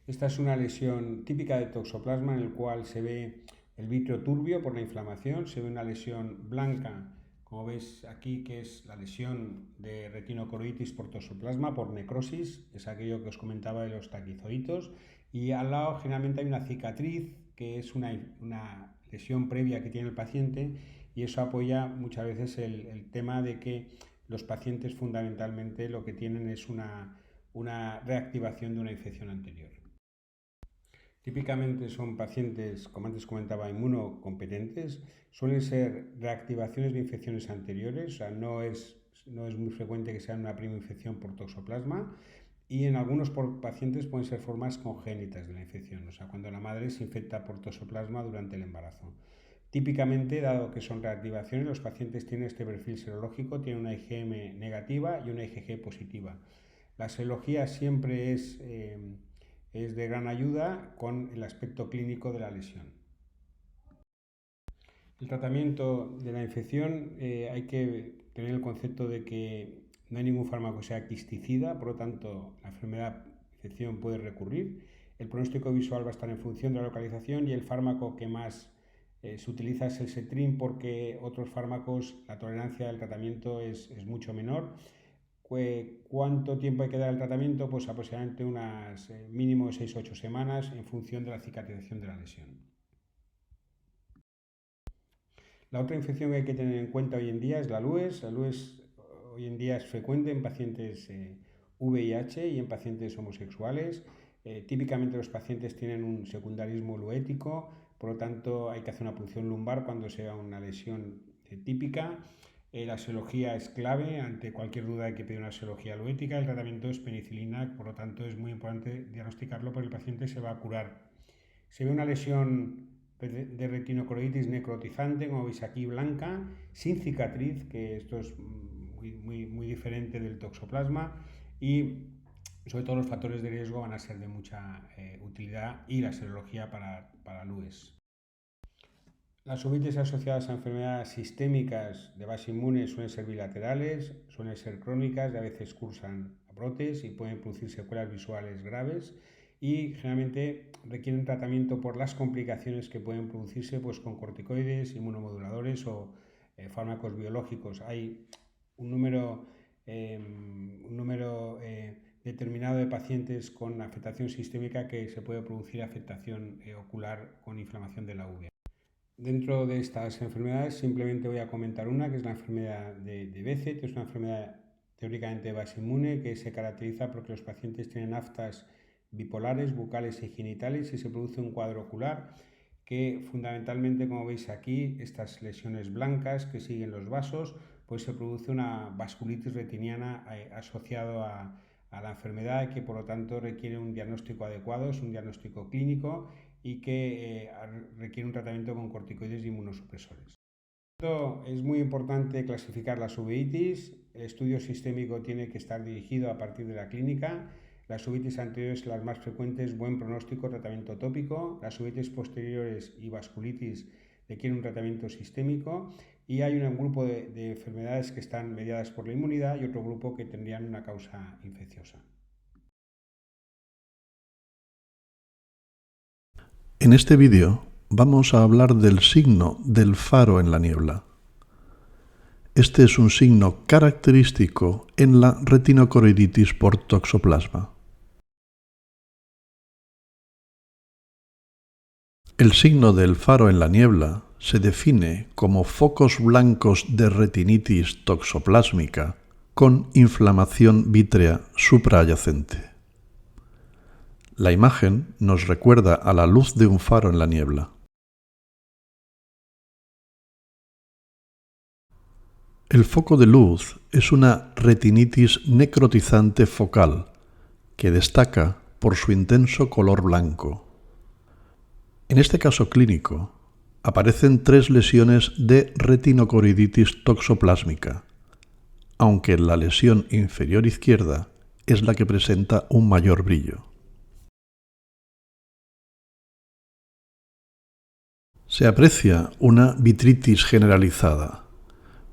Speaker 3: Esta es una lesión típica de toxoplasma en el cual se ve el vítreo turbio por la inflamación, se ve una lesión blanca, como veis aquí, que es la lesión de retinocoroides por toxoplasma, por necrosis, es aquello que os comentaba de los taquizoitos, y al lado generalmente hay una cicatriz, que es una lesión previa que tiene el paciente, y eso apoya muchas veces el tema de que los pacientes fundamentalmente lo que tienen es una reactivación de una infección anterior. Típicamente son pacientes, como antes comentaba, inmunocompetentes, suelen ser reactivaciones de infecciones anteriores, o sea, no es muy frecuente que sea una prima infección por toxoplasma, y en algunos pacientes pueden ser formas congénitas de la infección, o sea, cuando la madre se infecta por toxoplasma durante el embarazo. Típicamente, dado que son reactivaciones, los pacientes tienen este perfil serológico, tienen una IgM negativa y una IgG positiva. La serología siempre es de gran ayuda con el aspecto clínico de la lesión. El tratamiento de la infección, hay que tener el concepto de que no hay ningún fármaco que sea quisticida, por lo tanto la infección puede recurrir. El pronóstico visual va a estar en función de la localización, y el fármaco que más se utiliza es el Setrin, porque otros fármacos, la tolerancia del tratamiento es mucho menor. ¿Cuánto tiempo hay que dar al tratamiento? Pues aproximadamente unas mínimo de 6 a 8 semanas en función de la cicatrización de la lesión. La otra infección que hay que tener en cuenta hoy en día es la LUES. La LUES hoy en día es frecuente en pacientes VIH y en pacientes homosexuales. Típicamente los pacientes tienen un secundarismo luético, por lo tanto hay que hacer una punción lumbar cuando sea una lesión típica. La serología es clave, ante cualquier duda hay que pedir una serología luética. El tratamiento es penicilina, por lo tanto es muy importante diagnosticarlo porque el paciente se va a curar. Se ve una lesión de retinocoroides necrotizante, como veis aquí, blanca, sin cicatriz, que esto es muy diferente del toxoplasma, y sobre todo los factores de riesgo van a ser de mucha utilidad, y la serología para LUES. Las uvitis asociadas a enfermedades sistémicas de base inmune suelen ser bilaterales, suelen ser crónicas, y a veces cursan a brotes y pueden producir secuelas visuales graves, y generalmente requieren tratamiento por las complicaciones que pueden producirse pues, con corticoides, inmunomoduladores o fármacos biológicos. Hay un número determinado de pacientes con afectación sistémica que se puede producir afectación ocular con inflamación de la uvea. Dentro de estas enfermedades simplemente voy a comentar una, que es la enfermedad de Behçet. Es una enfermedad teóricamente de base inmune que se caracteriza porque los pacientes tienen aftas bipolares, bucales y genitales, y se produce un cuadro ocular que fundamentalmente, como veis aquí, estas lesiones blancas que siguen los vasos, pues se produce una vasculitis retiniana asociado a la enfermedad, que por lo tanto requiere un diagnóstico adecuado, es un diagnóstico clínico, y que requiere un tratamiento con corticoides y inmunosupresores. Es muy importante clasificar las uveitis. El estudio sistémico tiene que estar dirigido a partir de la clínica. Las uveitis anteriores, las más frecuentes, buen pronóstico, tratamiento tópico. Las uveitis posteriores y vasculitis requieren un tratamiento sistémico. Y hay un grupo de enfermedades que están mediadas por la inmunidad y otro grupo que tendrían una causa infecciosa.
Speaker 1: En este vídeo vamos a hablar del signo del faro en la niebla. Este es un signo característico en la retinocoroiditis por toxoplasma. El signo del faro en la niebla se define como focos blancos de retinitis toxoplásmica con inflamación vítrea supraadyacente. La imagen nos recuerda a la luz de un faro en la niebla. El foco de luz es una retinitis necrotizante focal que destaca por su intenso color blanco. En este caso clínico, aparecen 3 lesiones de retinocoroiditis toxoplásmica, aunque la lesión inferior izquierda es la que presenta un mayor brillo. Se aprecia una vitritis generalizada,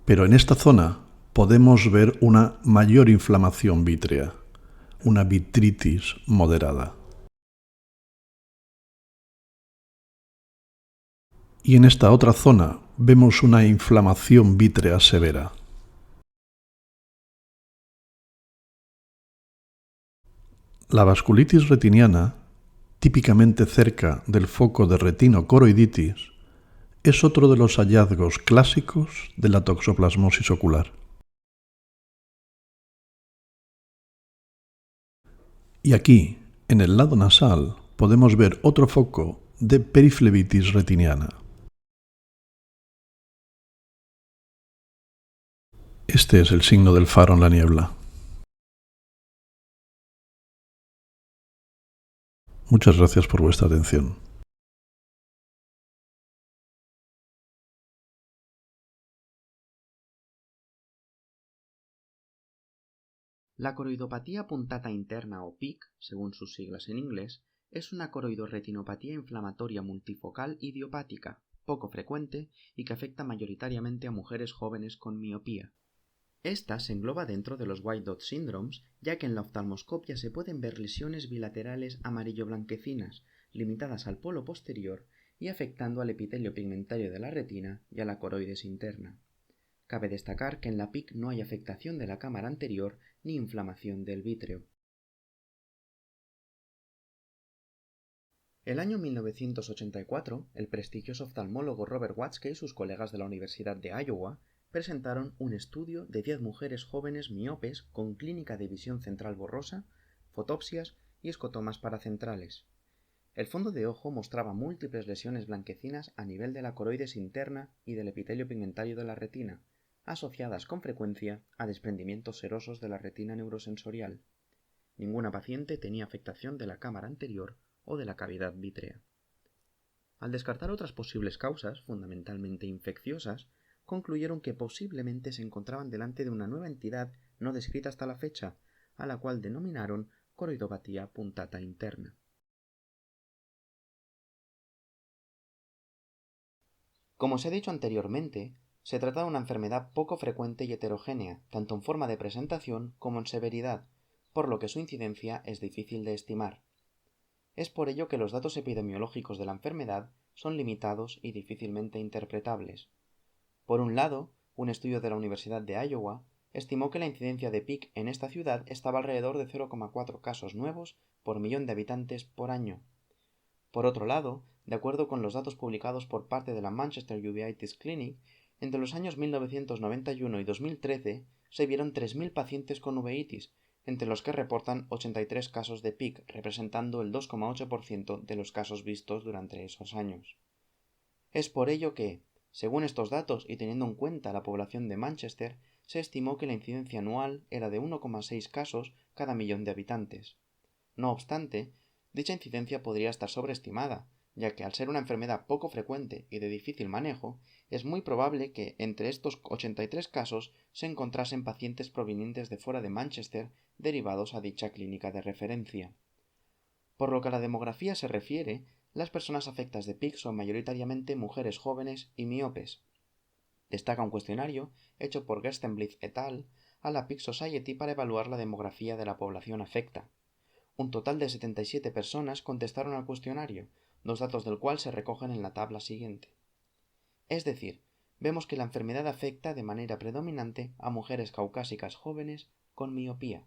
Speaker 1: pero en esta zona podemos ver una mayor inflamación vítrea, una vitritis moderada. Y en esta otra zona vemos una inflamación vítrea severa. La vasculitis retiniana, típicamente cerca del foco de retinocoroiditis, es otro de los hallazgos clásicos de la toxoplasmosis ocular. Y aquí, en el lado nasal, podemos ver otro foco de periflebitis retiniana. Este es el signo del faro en la niebla. Muchas gracias por vuestra atención.
Speaker 4: La coroidopatía puntata interna o PIC, según sus siglas en inglés, es una coroidorretinopatía inflamatoria multifocal idiopática, poco frecuente y que afecta mayoritariamente a mujeres jóvenes con miopía. Esta se engloba dentro de los white dot syndromes, ya que en la oftalmoscopia se pueden ver lesiones bilaterales amarillo-blanquecinas, limitadas al polo posterior y afectando al epitelio pigmentario de la retina y a la coroides interna. Cabe destacar que en la PIC no hay afectación de la cámara anterior ni inflamación del vítreo. El año 1984, el prestigioso oftalmólogo Robert Watzke y sus colegas de la Universidad de Iowa presentaron un estudio de 10 mujeres jóvenes miopes con clínica de visión central borrosa, fotopsias y escotomas paracentrales. El fondo de ojo mostraba múltiples lesiones blanquecinas a nivel de la coroides interna y del epitelio pigmentario de la retina, asociadas con frecuencia a desprendimientos serosos de la retina neurosensorial. Ninguna paciente tenía afectación de la cámara anterior o de la cavidad vítrea. Al descartar otras posibles causas, fundamentalmente infecciosas, concluyeron que posiblemente se encontraban delante de una nueva entidad no descrita hasta la fecha, a la cual denominaron coroidopatía puntata interna. Como se ha dicho anteriormente, se trata de una enfermedad poco frecuente y heterogénea, tanto en forma de presentación como en severidad, por lo que su incidencia es difícil de estimar. Es por ello que los datos epidemiológicos de la enfermedad son limitados y difícilmente interpretables. Por un lado, un estudio de la Universidad de Iowa estimó que la incidencia de PIC en esta ciudad estaba alrededor de 0,4 casos nuevos por millón de habitantes por año. Por otro lado, de acuerdo con los datos publicados por parte de la Manchester Uveitis Clinic, entre los años 1991 y 2013 se vieron 3.000 pacientes con uveitis, entre los que reportan 83 casos de PIC, representando el 2,8% de los casos vistos durante esos años. Es por ello que, según estos datos y teniendo en cuenta la población de Manchester, se estimó que la incidencia anual era de 1,6 casos cada millón de habitantes. No obstante, dicha incidencia podría estar sobreestimada, ya que al ser una enfermedad poco frecuente y de difícil manejo, es muy probable que entre estos 83 casos se encontrasen pacientes provenientes de fuera de Manchester derivados a dicha clínica de referencia. Por lo que a la demografía se refiere, las personas afectadas de PIC son mayoritariamente mujeres jóvenes y miopes. Destaca un cuestionario hecho por Gerstenblith et al. A la PIC Society para evaluar la demografía de la población afecta. Un total de 77 personas contestaron al cuestionario, los datos del cual se recogen en la tabla siguiente. Es decir, vemos que la enfermedad afecta de manera predominante a mujeres caucásicas jóvenes con miopía.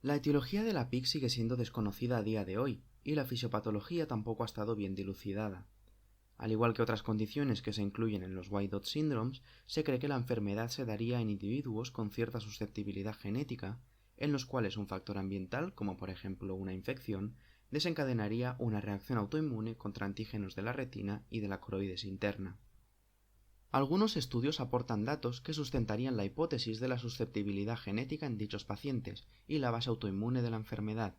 Speaker 4: La etiología de la PIC sigue siendo desconocida a día de hoy, y la fisiopatología tampoco ha estado bien dilucidada. Al igual que otras condiciones que se incluyen en los white dot syndromes, se cree que la enfermedad se daría en individuos con cierta susceptibilidad genética, en los cuales un factor ambiental, como por ejemplo una infección, desencadenaría una reacción autoinmune contra antígenos de la retina y de la coroides interna. Algunos estudios aportan datos que sustentarían la hipótesis de la susceptibilidad genética en dichos pacientes y la base autoinmune de la enfermedad.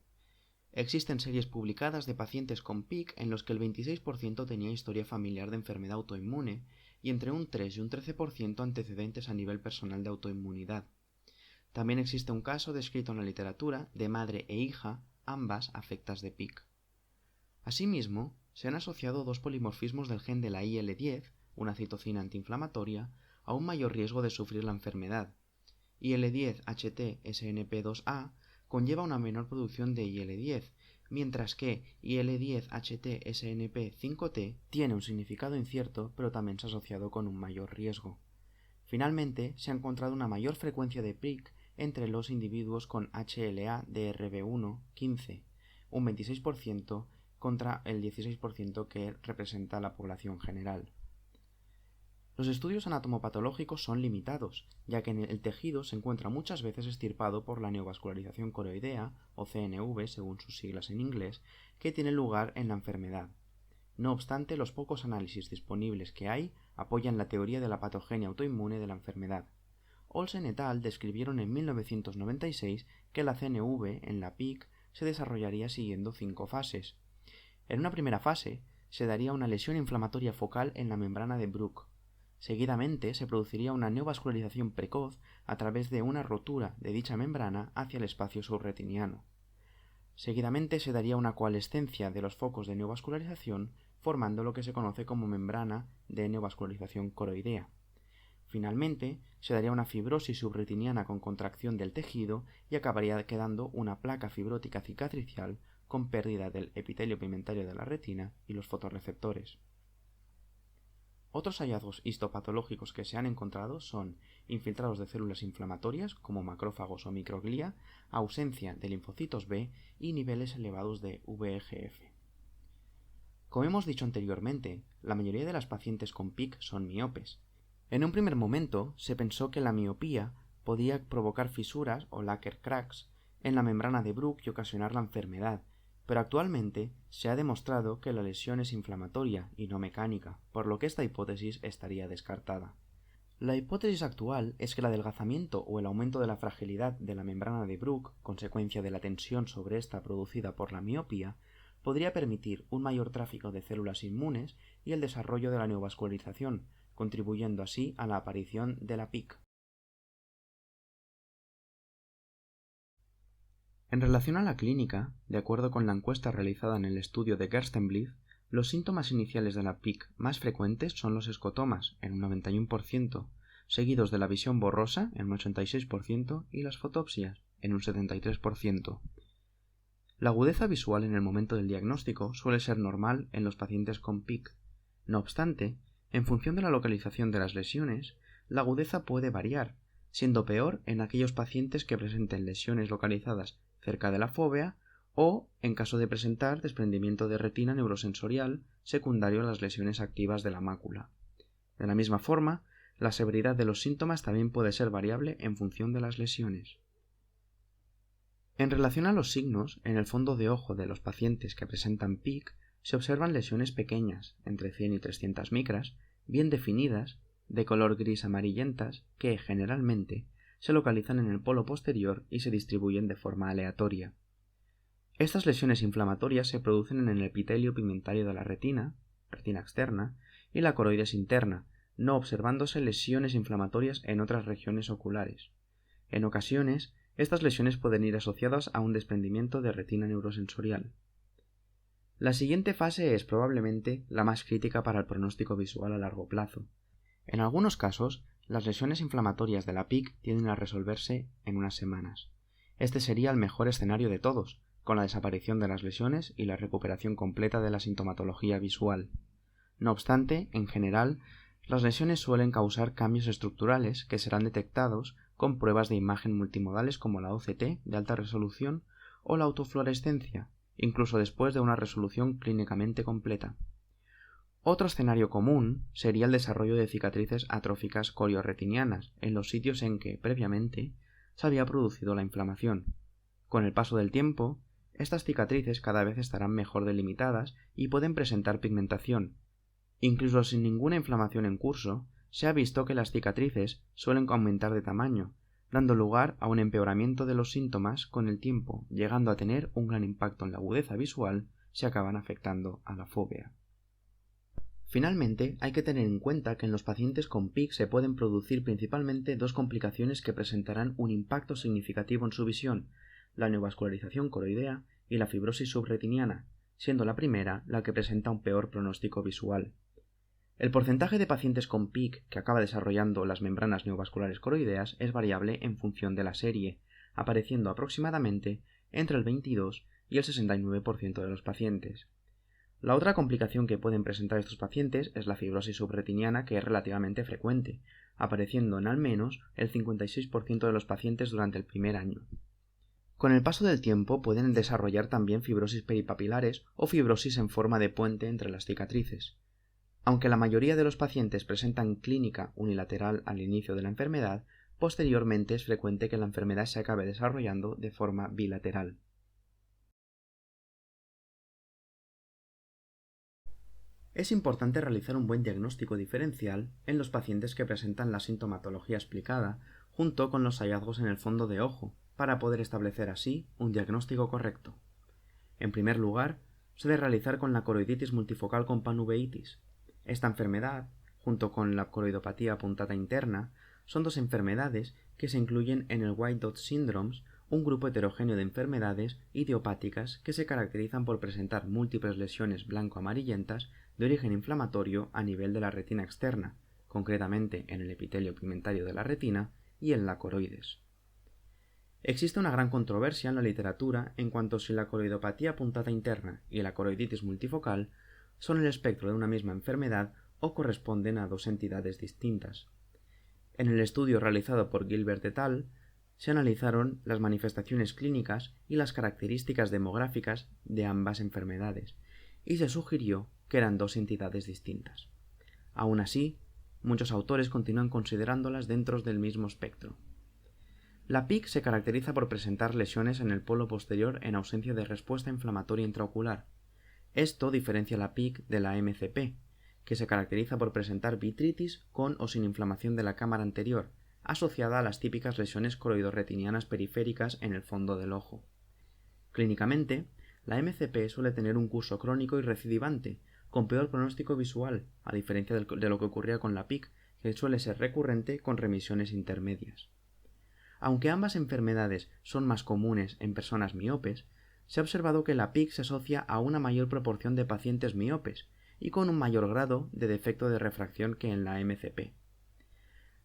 Speaker 4: Existen series publicadas de pacientes con PIC en los que el 26% tenía historia familiar de enfermedad autoinmune y entre un 3 y un 13% antecedentes a nivel personal de autoinmunidad. También existe un caso descrito en la literatura de madre e hija, ambas afectas de PIC. Asimismo, se han asociado dos polimorfismos del gen de la IL-10, una citocina antiinflamatoria, a un mayor riesgo de sufrir la enfermedad. IL-10-HT-SNP2A conlleva una menor producción de IL-10, mientras que IL-10-HT-SNP5T tiene un significado incierto, pero también se ha asociado con un mayor riesgo. Finalmente, se ha encontrado una mayor frecuencia de PIC entre los individuos con HLA-DRB1 15, un 26% contra el 16% que representa la población general. Los estudios anatomopatológicos son limitados, ya que en el tejido se encuentra muchas veces extirpado por la neovascularización coroidea, o CNV según sus siglas en inglés, que tiene lugar en la enfermedad. No obstante, los pocos análisis disponibles que hay apoyan la teoría de la patogenia autoinmune de la enfermedad. Olsen et al. Describieron en 1996 que la CNV en la PIC se desarrollaría siguiendo 5 fases. En una primera fase, se daría una lesión inflamatoria focal en la membrana de Bruch. Seguidamente, se produciría una neovascularización precoz a través de una rotura de dicha membrana hacia el espacio subretiniano. Seguidamente, se daría una coalescencia de los focos de neovascularización, formando lo que se conoce como membrana de neovascularización coroidea. Finalmente, se daría una fibrosis subretiniana con contracción del tejido y acabaría quedando una placa fibrótica cicatricial con pérdida del epitelio pigmentario de la retina y los fotorreceptores. Otros hallazgos histopatológicos que se han encontrado son infiltrados de células inflamatorias como macrófagos o microglia, ausencia de linfocitos B y niveles elevados de VEGF. Como hemos dicho anteriormente, la mayoría de las pacientes con PIC son miopes. En un primer momento se pensó que la miopía podía provocar fisuras o Lacker cracks en la membrana de Bruch y ocasionar la enfermedad, pero actualmente se ha demostrado que la lesión es inflamatoria y no mecánica, por lo que esta hipótesis estaría descartada. La hipótesis actual es que el adelgazamiento o el aumento de la fragilidad de la membrana de Bruch, consecuencia de la tensión sobre esta producida por la miopía, podría permitir un mayor tráfico de células inmunes y el desarrollo de la neovascularización, contribuyendo así a la aparición de la PIC. En relación a la clínica, de acuerdo con la encuesta realizada en el estudio de Gerstenblythe, los síntomas iniciales de la PIC más frecuentes son los escotomas, en un 91%, seguidos de la visión borrosa, en un 86%, y las fotopsias, en un 73%. La agudeza visual en el momento del diagnóstico suele ser normal en los pacientes con PIC. No obstante, en función de la localización de las lesiones, la agudeza puede variar, siendo peor en aquellos pacientes que presenten lesiones localizadas cerca de la fóvea o en caso de presentar desprendimiento de retina neurosensorial secundario a las lesiones activas de la mácula. De la misma forma, la severidad de los síntomas también puede ser variable en función de las lesiones. En relación a los signos, en el fondo de ojo de los pacientes que presentan PIC se observan lesiones pequeñas, entre 100 y 300 micras, bien definidas, de color gris amarillentas, que, generalmente, se localizan en el polo posterior y se distribuyen de forma aleatoria. Estas lesiones inflamatorias se producen en el epitelio pigmentario de la retina externa, y la coroides interna, no observándose lesiones inflamatorias en otras regiones oculares. En ocasiones, estas lesiones pueden ir asociadas a un desprendimiento de retina neurosensorial. La siguiente fase es probablemente la más crítica para el pronóstico visual a largo plazo. En algunos casos, las lesiones inflamatorias de la PIC tienden a resolverse en unas semanas. Este sería el mejor escenario de todos, con la desaparición de las lesiones y la recuperación completa de la sintomatología visual. No obstante, en general, las lesiones suelen causar cambios estructurales que serán detectados con pruebas de imagen multimodales como la OCT de alta resolución o la autofluorescencia, incluso después de una resolución clínicamente completa. Otro escenario común sería el desarrollo de cicatrices atróficas corioretinianas en los sitios en que, previamente, se había producido la inflamación. Con el paso del tiempo, estas cicatrices cada vez estarán mejor delimitadas y pueden presentar pigmentación. Incluso sin ninguna inflamación en curso, se ha visto que las cicatrices suelen aumentar de tamaño, dando lugar a un empeoramiento de los síntomas con el tiempo, llegando a tener un gran impacto en la agudeza visual si acaban afectando a la fóvea. Finalmente, hay que tener en cuenta que en los pacientes con PIC se pueden producir principalmente dos complicaciones que presentarán un impacto significativo en su visión: la neovascularización coroidea y la fibrosis subretiniana, siendo la primera la que presenta un peor pronóstico visual. El porcentaje de pacientes con PIC que acaba desarrollando las membranas neovasculares coroideas es variable en función de la serie, apareciendo aproximadamente entre el 22 y el 69% de los pacientes. La otra complicación que pueden presentar estos pacientes es la fibrosis subretiniana, que es relativamente frecuente, apareciendo en al menos el 56% de los pacientes durante el primer año. Con el paso del tiempo pueden desarrollar también fibrosis peripapilares o fibrosis en forma de puente entre las cicatrices. Aunque la mayoría de los pacientes presentan clínica unilateral al inicio de la enfermedad, posteriormente es frecuente que la enfermedad se acabe desarrollando de forma bilateral. Es importante realizar un buen diagnóstico diferencial en los pacientes que presentan la sintomatología explicada, junto con los hallazgos en el fondo de ojo, para poder establecer así un diagnóstico correcto. En primer lugar, se debe realizar con la coroiditis multifocal con panuveitis. Esta enfermedad, junto con la coroidopatía puntata interna, son dos enfermedades que se incluyen en el White Dot Syndrome, un grupo heterogéneo de enfermedades idiopáticas que se caracterizan por presentar múltiples lesiones blanco-amarillentas de origen inflamatorio a nivel de la retina externa, concretamente en el epitelio pigmentario de la retina y en la coroides. Existe una gran controversia en la literatura en cuanto a si la coroidopatía puntata interna y la coroiditis multifocal son el espectro de una misma enfermedad o corresponden a dos entidades distintas. En el estudio realizado por Gilbert et al. Se analizaron las manifestaciones clínicas y las características demográficas de ambas enfermedades, y se sugirió que eran dos entidades distintas. Aún así, muchos autores continúan considerándolas dentro del mismo espectro. La PIC se caracteriza por presentar lesiones en el polo posterior en ausencia de respuesta inflamatoria intraocular. Esto diferencia la PIC de la MCP, que se caracteriza por presentar vitritis con o sin inflamación de la cámara anterior, asociada a las típicas lesiones coroidorretinianas periféricas en el fondo del ojo. Clínicamente, la MCP suele tener un curso crónico y recidivante, con peor pronóstico visual, a diferencia de lo que ocurría con la PIC, que suele ser recurrente con remisiones intermedias. Aunque ambas enfermedades son más comunes en personas miopes, se ha observado que la PIC se asocia a una mayor proporción de pacientes miopes y con un mayor grado de defecto de refracción que en la MCP.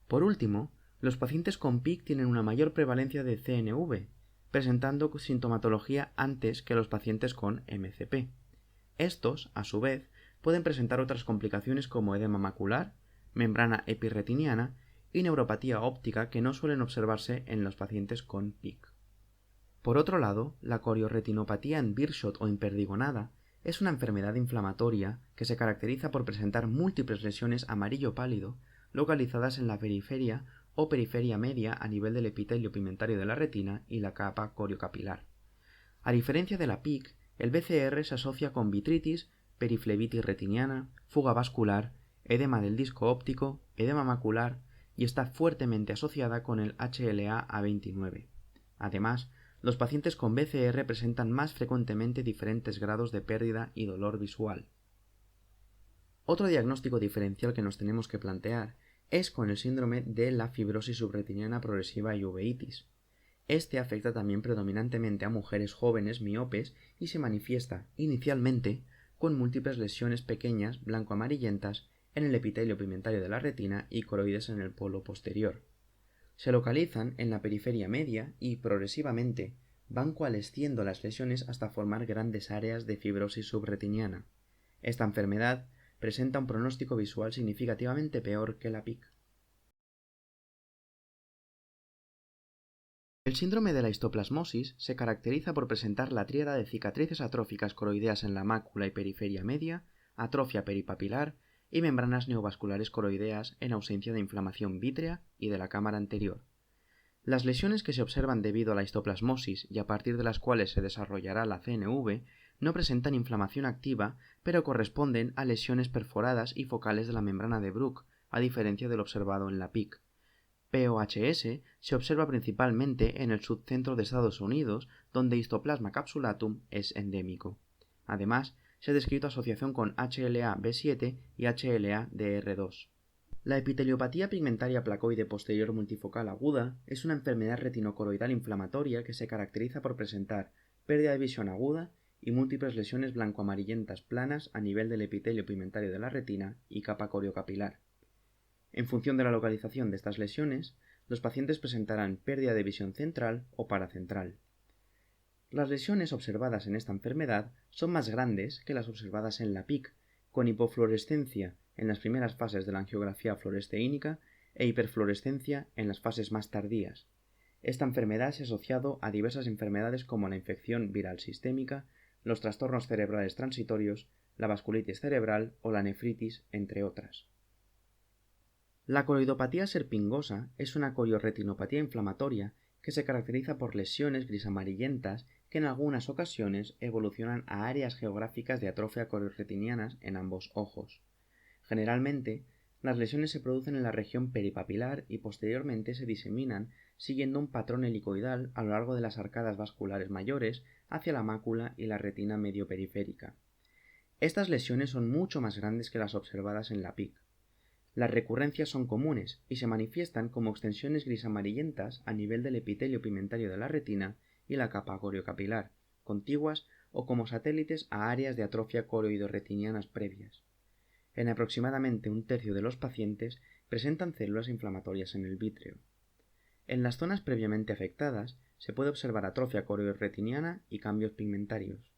Speaker 4: Por último, los pacientes con PIC tienen una mayor prevalencia de CNV, presentando sintomatología antes que los pacientes con MCP. Estos, a su vez, pueden presentar otras complicaciones como edema macular, membrana epirretiniana y neuropatía óptica que no suelen observarse en los pacientes con PIC. Por otro lado, la corioretinopatía en Birdshot o imperdigonada es una enfermedad inflamatoria que se caracteriza por presentar múltiples lesiones amarillo pálido localizadas en la periferia o periferia media a nivel del epitelio pigmentario de la retina y la capa coriocapilar. A diferencia de la PIC, el BCR se asocia con vitritis, periflebitis retiniana, fuga vascular, edema del disco óptico, edema macular y está fuertemente asociada con el HLA-A29. Además, los pacientes con BCR presentan más frecuentemente diferentes grados de pérdida y dolor visual. Otro diagnóstico diferencial que nos tenemos que plantear es con el síndrome de la fibrosis subretiniana progresiva y uveitis. Este afecta también predominantemente a mujeres jóvenes miopes y se manifiesta inicialmente con múltiples lesiones pequeñas blanco-amarillentas en el epitelio pigmentario de la retina y coroides en el polo posterior. Se localizan en la periferia media y progresivamente van coalesciendo las lesiones hasta formar grandes áreas de fibrosis subretiniana. Esta enfermedad presenta un pronóstico visual significativamente peor que la PIC. El síndrome de la histoplasmosis se caracteriza por presentar la tríada de cicatrices atróficas coroideas en la mácula y periferia media, atrofia peripapilar y membranas neovasculares coroideas en ausencia de inflamación vítrea y de la cámara anterior. Las lesiones que se observan debido a la histoplasmosis y a partir de las cuales se desarrollará la CNV no presentan inflamación activa, pero corresponden a lesiones perforadas y focales de la membrana de Bruch, a diferencia del observado en la PIC. POHS se observa principalmente en el subcentro de Estados Unidos, donde Histoplasma capsulatum es endémico. Además, se ha descrito asociación con HLA-B7 y HLA-DR2. La epiteliopatía pigmentaria placoide posterior multifocal aguda es una enfermedad retinocoroidal inflamatoria que se caracteriza por presentar pérdida de visión aguda y múltiples lesiones blanco-amarillentas planas a nivel del epitelio pigmentario de la retina y capa coriocapilar. En función de la localización de estas lesiones, los pacientes presentarán pérdida de visión central o paracentral. Las lesiones observadas en esta enfermedad son más grandes que las observadas en la PIC, con hipofluorescencia en las primeras fases de la angiografía fluoresceínica e hiperfluorescencia en las fases más tardías. Esta enfermedad se ha asociado a diversas enfermedades como la infección viral sistémica, los trastornos cerebrales transitorios, la vasculitis cerebral o la nefritis, entre otras. La coroidopatía serpingosa es una corioretinopatía inflamatoria que se caracteriza por lesiones gris-amarillentas que en algunas ocasiones evolucionan a áreas geográficas de atrofia corioretinianas en ambos ojos. Generalmente, las lesiones se producen en la región peripapilar y posteriormente se diseminan siguiendo un patrón helicoidal a lo largo de las arcadas vasculares mayores hacia la mácula y la retina medioperiférica. Estas lesiones son mucho más grandes que las observadas en la PIC. Las recurrencias son comunes y se manifiestan como extensiones gris-amarillentas a nivel del epitelio pigmentario de la retina y la capa coriocapilar, contiguas o como satélites a áreas de atrofia coroidoretinianas previas. En aproximadamente un tercio de los pacientes presentan células inflamatorias en el vítreo. En las zonas previamente afectadas se puede observar atrofia coroidoretiniana y cambios pigmentarios.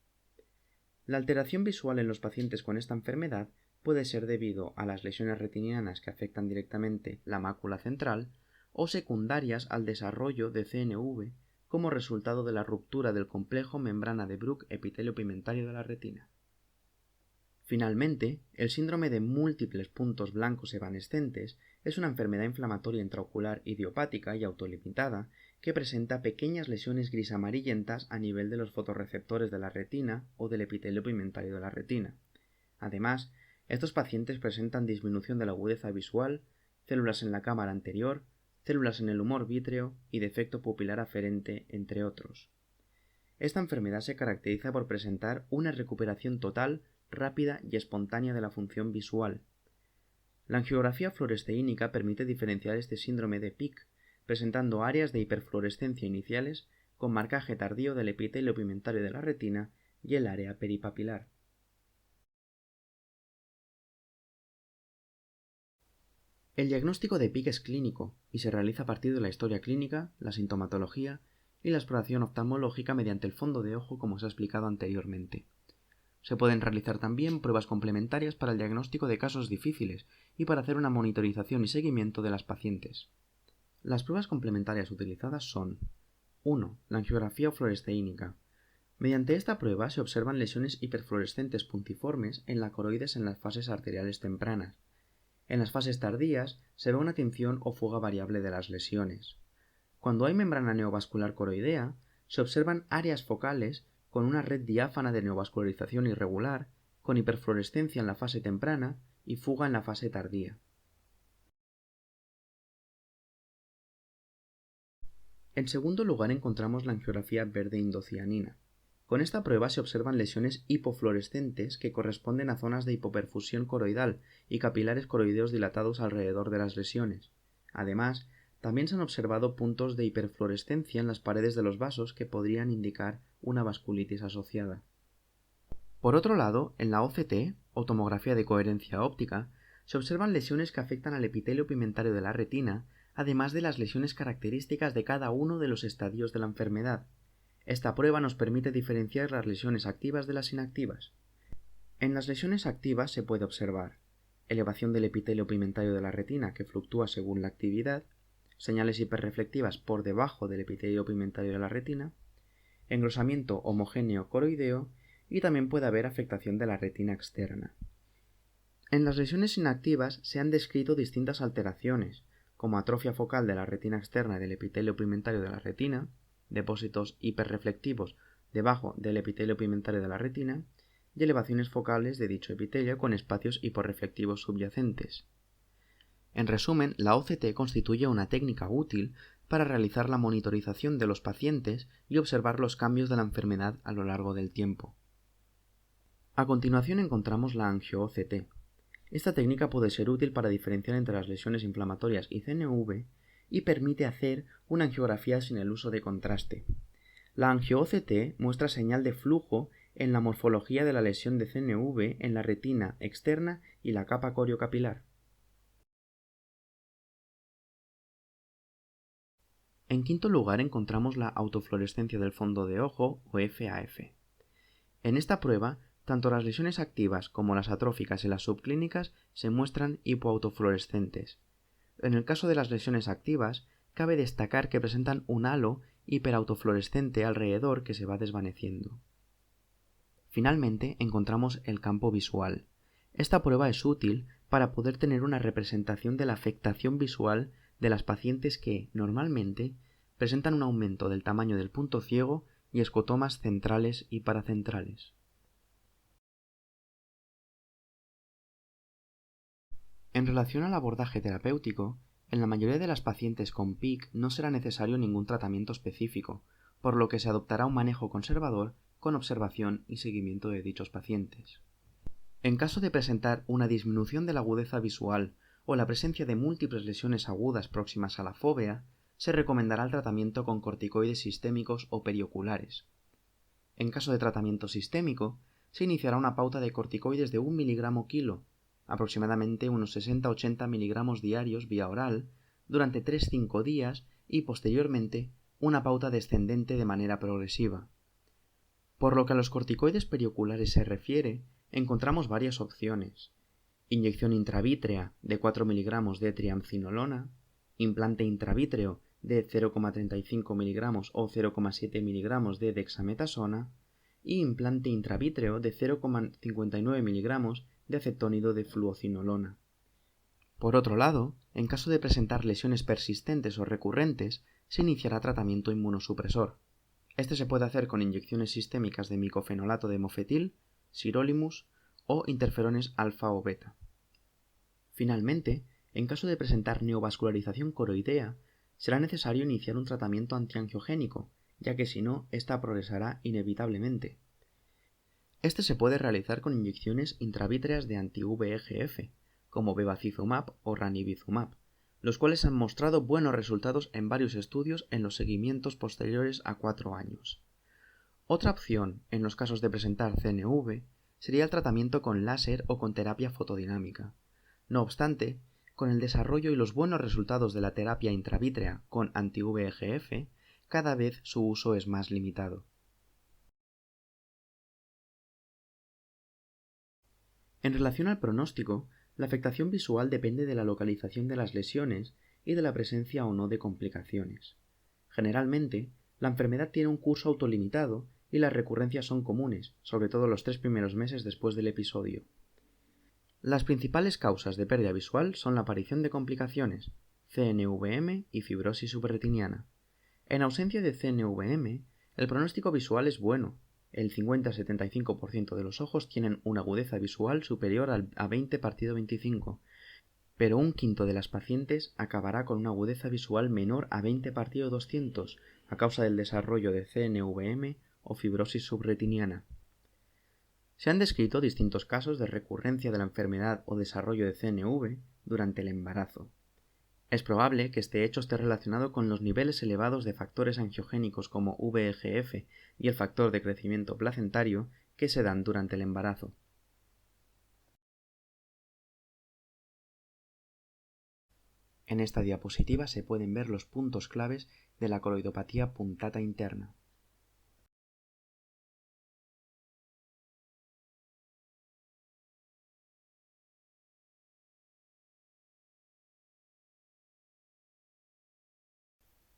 Speaker 4: La alteración visual en los pacientes con esta enfermedad puede ser debido a las lesiones retinianas que afectan directamente la mácula central o secundarias al desarrollo de CNV como resultado de la ruptura del complejo membrana de Bruch epitelio pigmentario de la retina. Finalmente, el síndrome de múltiples puntos blancos evanescentes es una enfermedad inflamatoria intraocular idiopática y autolimitada que presenta pequeñas lesiones gris-amarillentas a nivel de los fotorreceptores de la retina o del epitelio pigmentario de la retina. Además, estos pacientes presentan disminución de la agudeza visual, células en la cámara anterior, células en el humor vítreo y defecto pupilar aferente, entre otros. Esta enfermedad se caracteriza por presentar una recuperación total, rápida y espontánea de la función visual. La angiografía fluoresceínica permite diferenciar este síndrome de PIC, presentando áreas de hiperfluorescencia iniciales con marcaje tardío del epitelio pigmentario de la retina y el área peripapilar. El diagnóstico de PIC es clínico y se realiza a partir de la historia clínica, la sintomatología y la exploración oftalmológica mediante el fondo de ojo, como se ha explicado anteriormente. Se pueden realizar también pruebas complementarias para el diagnóstico de casos difíciles y para hacer una monitorización y seguimiento de las pacientes. Las pruebas complementarias utilizadas son 1. La angiografía fluoresceínica. Mediante esta prueba se observan lesiones hiperfluorescentes puntiformes en la coroides en las fases arteriales tempranas. En las fases tardías se ve una tinción o fuga variable de las lesiones. Cuando hay membrana neovascular coroidea, se observan áreas focales con una red diáfana de neovascularización irregular, con hiperfluorescencia en la fase temprana y fuga en la fase tardía. En segundo lugar encontramos la angiografía verde indocianina. Con esta prueba se observan lesiones hipofluorescentes que corresponden a zonas de hipoperfusión coroidal y capilares coroideos dilatados alrededor de las lesiones. Además, también se han observado puntos de hiperfluorescencia en las paredes de los vasos que podrían indicar una vasculitis asociada. Por otro lado, en la OCT, o tomografía de coherencia óptica, se observan lesiones que afectan al epitelio pigmentario de la retina, además de las lesiones características de cada uno de los estadios de la enfermedad. Esta prueba nos permite diferenciar las lesiones activas de las inactivas. En las lesiones activas se puede observar elevación del epitelio pigmentario de la retina que fluctúa según la actividad, señales hiperreflectivas por debajo del epitelio pigmentario de la retina, engrosamiento homogéneo coroideo y también puede haber afectación de la retina externa. En las lesiones inactivas se han descrito distintas alteraciones, como atrofia focal de la retina externa y del epitelio pigmentario de la retina, depósitos hiperreflectivos debajo del epitelio pigmentario de la retina, y elevaciones focales de dicho epitelio con espacios hiporreflectivos subyacentes. En resumen, la OCT constituye una técnica útil para realizar la monitorización de los pacientes y observar los cambios de la enfermedad a lo largo del tiempo. A continuación encontramos la angio-OCT. Esta técnica puede ser útil para diferenciar entre las lesiones inflamatorias y CNV y permite hacer una angiografía sin el uso de contraste. La angio-OCT muestra señal de flujo en la morfología de la lesión de CNV en la retina externa y la capa coriocapilar. En quinto lugar encontramos la autofluorescencia del fondo de ojo o FAF. En esta prueba, tanto las lesiones activas como las atróficas y las subclínicas se muestran hipoautofluorescentes. En el caso de las lesiones activas, cabe destacar que presentan un halo hiperautofluorescente alrededor que se va desvaneciendo. Finalmente, encontramos el campo visual. Esta prueba es útil para poder tener una representación de la afectación visual de las pacientes que, normalmente, presentan un aumento del tamaño del punto ciego y escotomas centrales y paracentrales. En relación al abordaje terapéutico, en la mayoría de las pacientes con PIC no será necesario ningún tratamiento específico, por lo que se adoptará un manejo conservador con observación y seguimiento de dichos pacientes. En caso de presentar una disminución de la agudeza visual o la presencia de múltiples lesiones agudas próximas a la fóvea, se recomendará el tratamiento con corticoides sistémicos o perioculares. En caso de tratamiento sistémico, se iniciará una pauta de corticoides de 1 mg kilo, aproximadamente unos 60-80 mg diarios vía oral, durante 3-5 días y posteriormente una pauta descendente de manera progresiva. Por lo que a los corticoides perioculares se refiere, encontramos varias opciones: inyección intravítrea de 4 mg de triamcinolona, implante intravítreo de 0,35 mg o 0,7 mg de dexametasona y implante intravítreo de 0,59 mg de acetónido de fluocinolona. Por otro lado, en caso de presentar lesiones persistentes o recurrentes, se iniciará tratamiento inmunosupresor. Este se puede hacer con inyecciones sistémicas de micofenolato de mofetil, sirolimus o interferones alfa o beta. Finalmente, en caso de presentar neovascularización coroidea, será necesario iniciar un tratamiento antiangiogénico, ya que si no, ésta progresará inevitablemente. Este se puede realizar con inyecciones intravítreas de anti-VEGF, como bevacizumab o ranibizumab, los cuales han mostrado buenos resultados en varios estudios en los seguimientos posteriores a 4 años. Otra opción, en los casos de presentar CNV, sería el tratamiento con láser o con terapia fotodinámica. No obstante, con el desarrollo y los buenos resultados de la terapia intravítrea con anti-VEGF, cada vez su uso es más limitado. En relación al pronóstico, la afectación visual depende de la localización de las lesiones y de la presencia o no de complicaciones. Generalmente, la enfermedad tiene un curso autolimitado y las recurrencias son comunes, sobre todo los 3 primeros meses después del episodio. Las principales causas de pérdida visual son la aparición de complicaciones, CNVM y fibrosis subretiniana. En ausencia de CNVM, el pronóstico visual es bueno. El 50-75% de los ojos tienen una agudeza visual superior a 20/25, pero un quinto de las pacientes acabará con una agudeza visual menor a 20/200 a causa del desarrollo de CNVM o fibrosis subretiniana. Se han descrito distintos casos de recurrencia de la enfermedad o desarrollo de CNV durante el embarazo. Es probable que este hecho esté relacionado con los niveles elevados de factores angiogénicos como VEGF y el factor de crecimiento placentario que se dan durante el embarazo. En esta diapositiva se pueden ver los puntos claves de la coroidopatía puntata interna.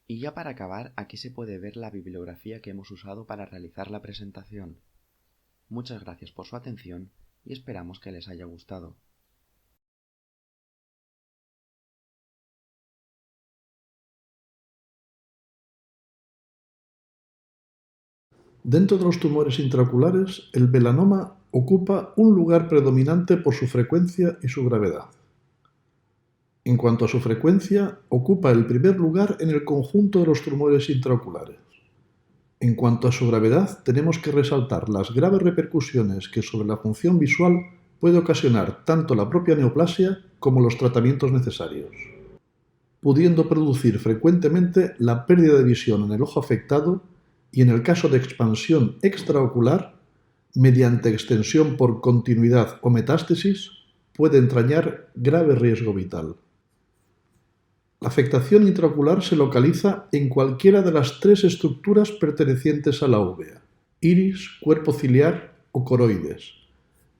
Speaker 4: Y ya para acabar, aquí se puede ver la bibliografía que hemos usado para realizar la presentación. Muchas gracias por su atención y esperamos que les haya gustado.
Speaker 1: Dentro de los tumores intraoculares, el melanoma ocupa un lugar predominante por su frecuencia y su gravedad. En cuanto a su frecuencia, ocupa el primer lugar en el conjunto de los tumores intraoculares. En cuanto a su gravedad, tenemos que resaltar las graves repercusiones que sobre la función visual puede ocasionar tanto la propia neoplasia como los tratamientos necesarios, pudiendo producir frecuentemente la pérdida de visión en el ojo afectado y, en el caso de expansión extraocular, mediante extensión por continuidad o metástasis, puede entrañar grave riesgo vital. La afectación intraocular se localiza en cualquiera de las tres estructuras pertenecientes a la uvea: iris, cuerpo ciliar o coroides,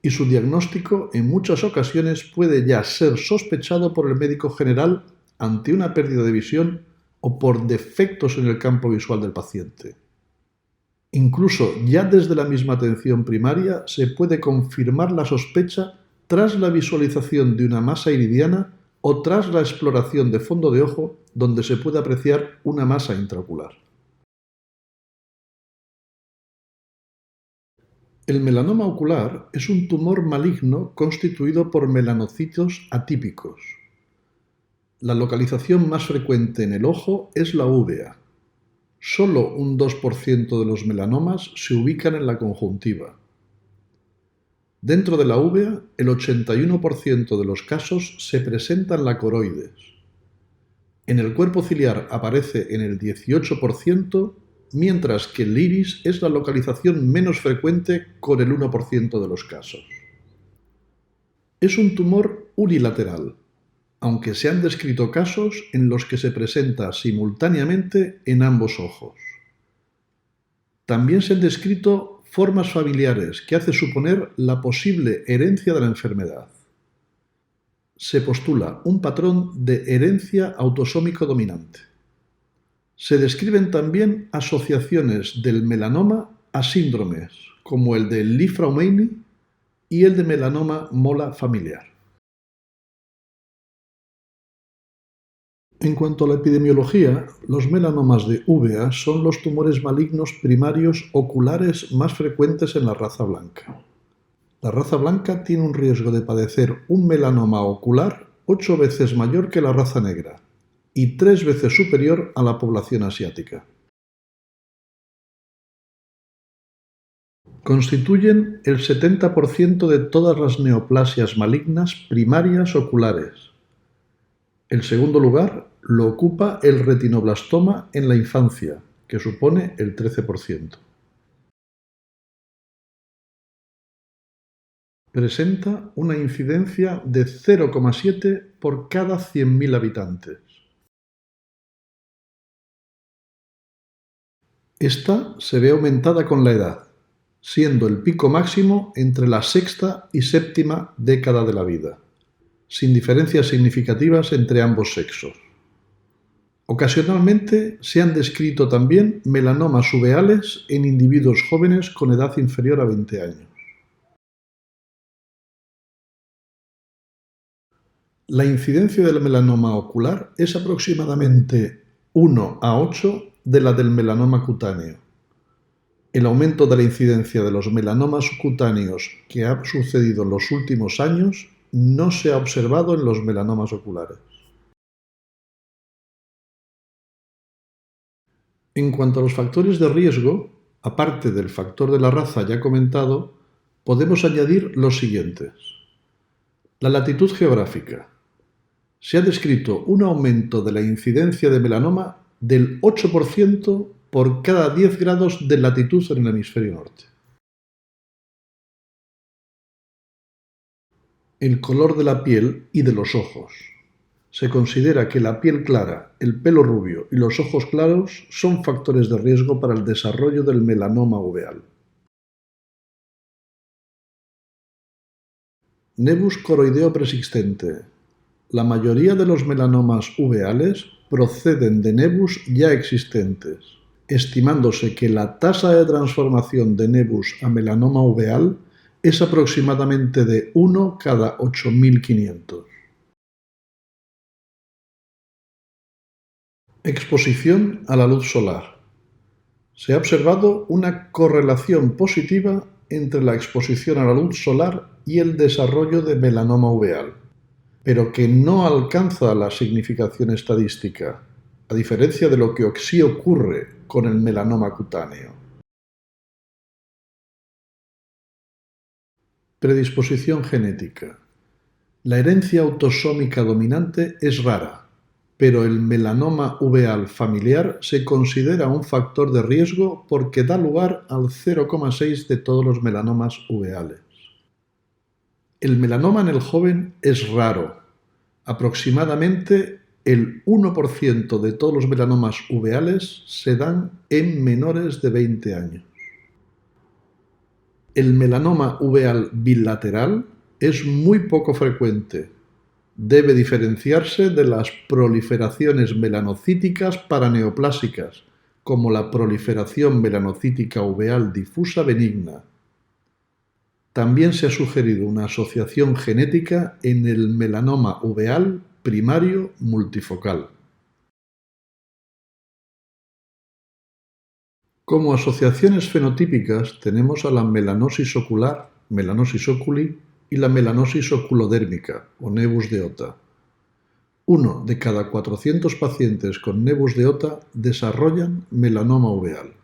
Speaker 1: y su diagnóstico en muchas ocasiones puede ya ser sospechado por el médico general ante una pérdida de visión o por defectos en el campo visual del paciente. Incluso ya desde la misma atención primaria se puede confirmar la sospecha tras la visualización de una masa iridiana o tras la exploración de fondo de ojo donde se puede apreciar una masa intraocular. El melanoma ocular es un tumor maligno constituido por melanocitos atípicos. La localización más frecuente en el ojo es la uvea. Solo un 2% de los melanomas se ubican en la conjuntiva. Dentro de la uvea, el 81% de los casos se presenta en la coroides. En el cuerpo ciliar aparece en el 18%, mientras que el iris es la localización menos frecuente con el 1% de los casos. Es un tumor unilateral, aunque se han descrito casos en los que se presenta simultáneamente en ambos ojos. También se han descrito formas familiares que hacen suponer la posible herencia de la enfermedad. Se postula un patrón de herencia autosómico dominante. Se describen también asociaciones del melanoma a síndromes, como el de Li-Fraumeni y el de melanoma mola familiar. En cuanto a la epidemiología, los melanomas de uvea son los tumores malignos primarios oculares más frecuentes en la raza blanca. La raza blanca tiene un riesgo de padecer un melanoma ocular 8 veces mayor que la raza negra y 3 veces superior a la población asiática. Constituyen el 70% de todas las neoplasias malignas primarias oculares. El segundo lugar lo ocupa el retinoblastoma en la infancia, que supone el 13%. Presenta una incidencia de 0,7 por cada 100.000 habitantes. Esta se ve aumentada con la edad, siendo el pico máximo entre la sexta y séptima década de la vida, sin diferencias significativas entre ambos sexos. Ocasionalmente se han descrito también melanomas uveales en individuos jóvenes con edad inferior a 20 años. La incidencia del melanoma ocular es aproximadamente 1 a 8 de la del melanoma cutáneo. El aumento de la incidencia de los melanomas cutáneos que ha sucedido en los últimos años no se ha observado en los melanomas oculares. En cuanto a los factores de riesgo, aparte del factor de la raza ya comentado, podemos añadir los siguientes. La latitud geográfica. Se ha descrito un aumento de la incidencia de melanoma del 8% por cada 10 grados de latitud en el hemisferio norte. El color de la piel y de los ojos. Se considera que la piel clara, el pelo rubio y los ojos claros son factores de riesgo para el desarrollo del melanoma uveal. Nevus coroideo persistente. La mayoría de los melanomas uveales proceden de nevus ya existentes, estimándose que la tasa de transformación de nevus a melanoma uveal es aproximadamente de 1 cada 8.500. Exposición a la luz solar. Se ha observado una correlación positiva entre la exposición a la luz solar y el desarrollo de melanoma uveal, pero que no alcanza la significación estadística, a diferencia de lo que sí ocurre con el melanoma cutáneo. Predisposición genética. La herencia autosómica dominante es rara, pero el melanoma uveal familiar se considera un factor de riesgo porque da lugar al 0,6 de todos los melanomas uveales. El melanoma en el joven es raro. Aproximadamente el 1% de todos los melanomas uveales se dan en menores de 20 años. El melanoma uveal bilateral es muy poco frecuente. Debe diferenciarse de las proliferaciones melanocíticas paraneoplásicas, como la proliferación melanocítica uveal difusa benigna. También se ha sugerido una asociación genética en el melanoma uveal primario multifocal. Como asociaciones fenotípicas tenemos a la melanosis ocular, melanosis oculi, y la melanosis oculodérmica, o nevus de Ota. 1 de cada 400 pacientes con nevus de Ota desarrollan melanoma uveal,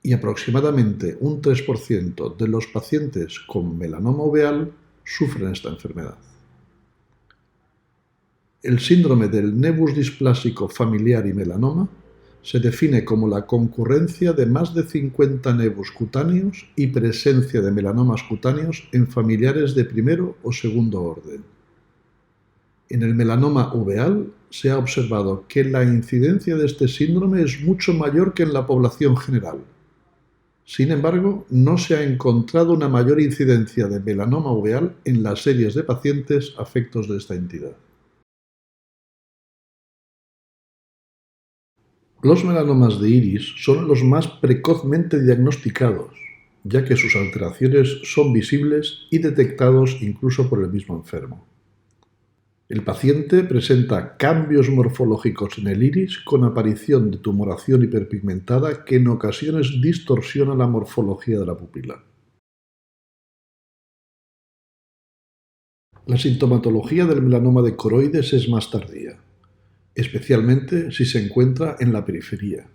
Speaker 1: y aproximadamente un 3% de los pacientes con melanoma uveal sufren esta enfermedad. El síndrome del nevus displásico familiar y melanoma se define como la concurrencia de más de 50 nevus cutáneos y presencia de melanomas cutáneos en familiares de primero o segundo orden. En el melanoma uveal se ha observado que la incidencia de este síndrome es mucho mayor que en la población general. Sin embargo, no se ha encontrado una mayor incidencia de melanoma uveal en las series de pacientes afectos de esta entidad. Los melanomas de iris son los más precozmente diagnosticados, ya que sus alteraciones son visibles y detectados incluso por el mismo enfermo. El paciente presenta cambios morfológicos en el iris con aparición de tumoración hiperpigmentada que en ocasiones distorsiona la morfología de la pupila. La sintomatología del melanoma de coroides es más tardía, especialmente si se encuentra en la periferia.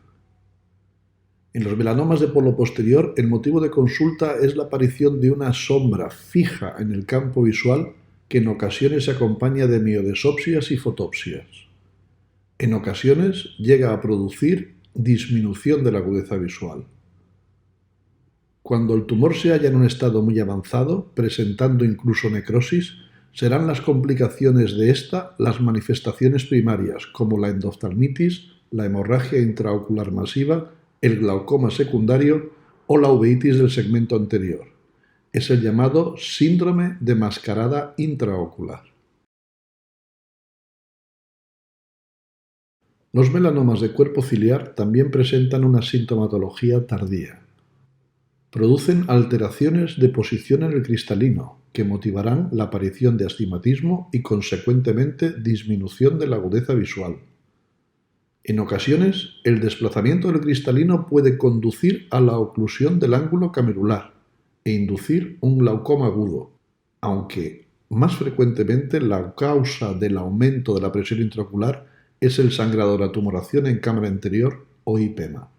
Speaker 1: En los melanomas de polo posterior, el motivo de consulta es la aparición de una sombra fija en el campo visual que en ocasiones se acompaña de miodesopsias y fotopsias. En ocasiones llega a producir disminución de la agudeza visual. Cuando el tumor se halla en un estado muy avanzado, presentando incluso necrosis, serán las complicaciones de esta las manifestaciones primarias, como la endoftalmitis, la hemorragia intraocular masiva, el glaucoma secundario o la uveitis del segmento anterior. Es el llamado síndrome de mascarada intraocular. Los melanomas de cuerpo ciliar también presentan una sintomatología tardía. Producen alteraciones de posición en el cristalino, que motivarán la aparición de astigmatismo y, consecuentemente, disminución de la agudeza visual. En ocasiones, el desplazamiento del cristalino puede conducir a la oclusión del ángulo camerular e inducir un glaucoma agudo, aunque más frecuentemente la causa del aumento de la presión intraocular es el sangrado de la tumoración en cámara anterior o IPEMA.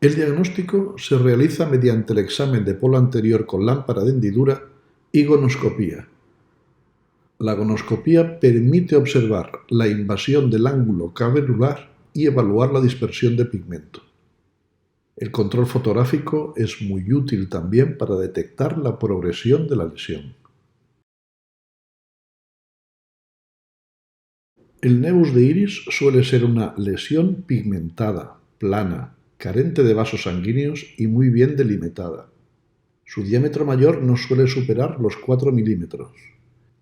Speaker 1: El diagnóstico se realiza mediante el examen de polo anterior con lámpara de hendidura y gonoscopía. La gonoscopía permite observar la invasión del ángulo camerular y evaluar la dispersión de pigmento. El control fotográfico es muy útil también para detectar la progresión de la lesión. El nevus de iris suele ser una lesión pigmentada, plana, carente de vasos sanguíneos y muy bien delimitada. Su diámetro mayor no suele superar los 4 milímetros.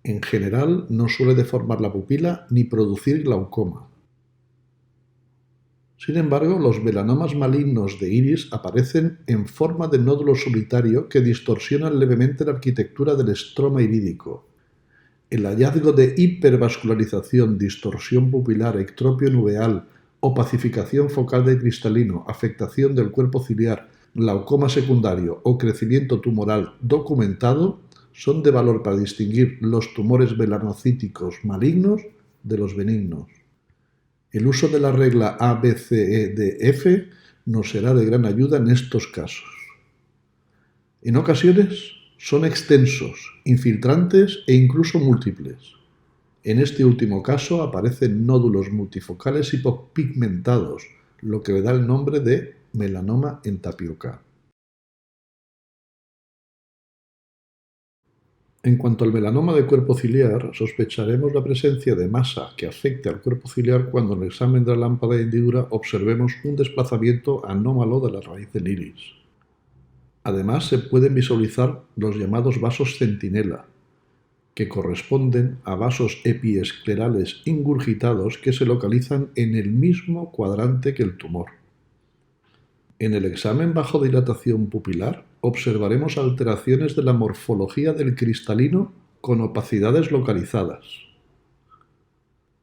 Speaker 1: En general no suele deformar la pupila ni producir glaucoma. Sin embargo, los melanomas malignos de iris aparecen en forma de nódulo solitario que distorsionan levemente la arquitectura del estroma irídico. el hallazgo de hipervascularización, distorsión pupilar, ectropio nubeal, opacificación focal de cristalino, afectación del cuerpo ciliar, glaucoma secundario o crecimiento tumoral documentado son de valor para distinguir los tumores melanocíticos malignos de los benignos. El uso de la regla ABCDF nos será de gran ayuda en estos casos. En ocasiones son extensos, infiltrantes e incluso múltiples. En este último caso aparecen nódulos multifocales hipopigmentados, lo que le da el nombre de melanoma en tapioca. En cuanto al melanoma de cuerpo ciliar, sospecharemos la presencia de masa que afecte al cuerpo ciliar cuando en el examen de la lámpara de hendidura observemos un desplazamiento anómalo de la raíz del iris. Además, se pueden visualizar los llamados vasos centinela, que corresponden a vasos epiesclerales ingurgitados que se localizan en el mismo cuadrante que el tumor. En el examen bajo dilatación pupilar observaremos alteraciones de la morfología del cristalino con opacidades localizadas.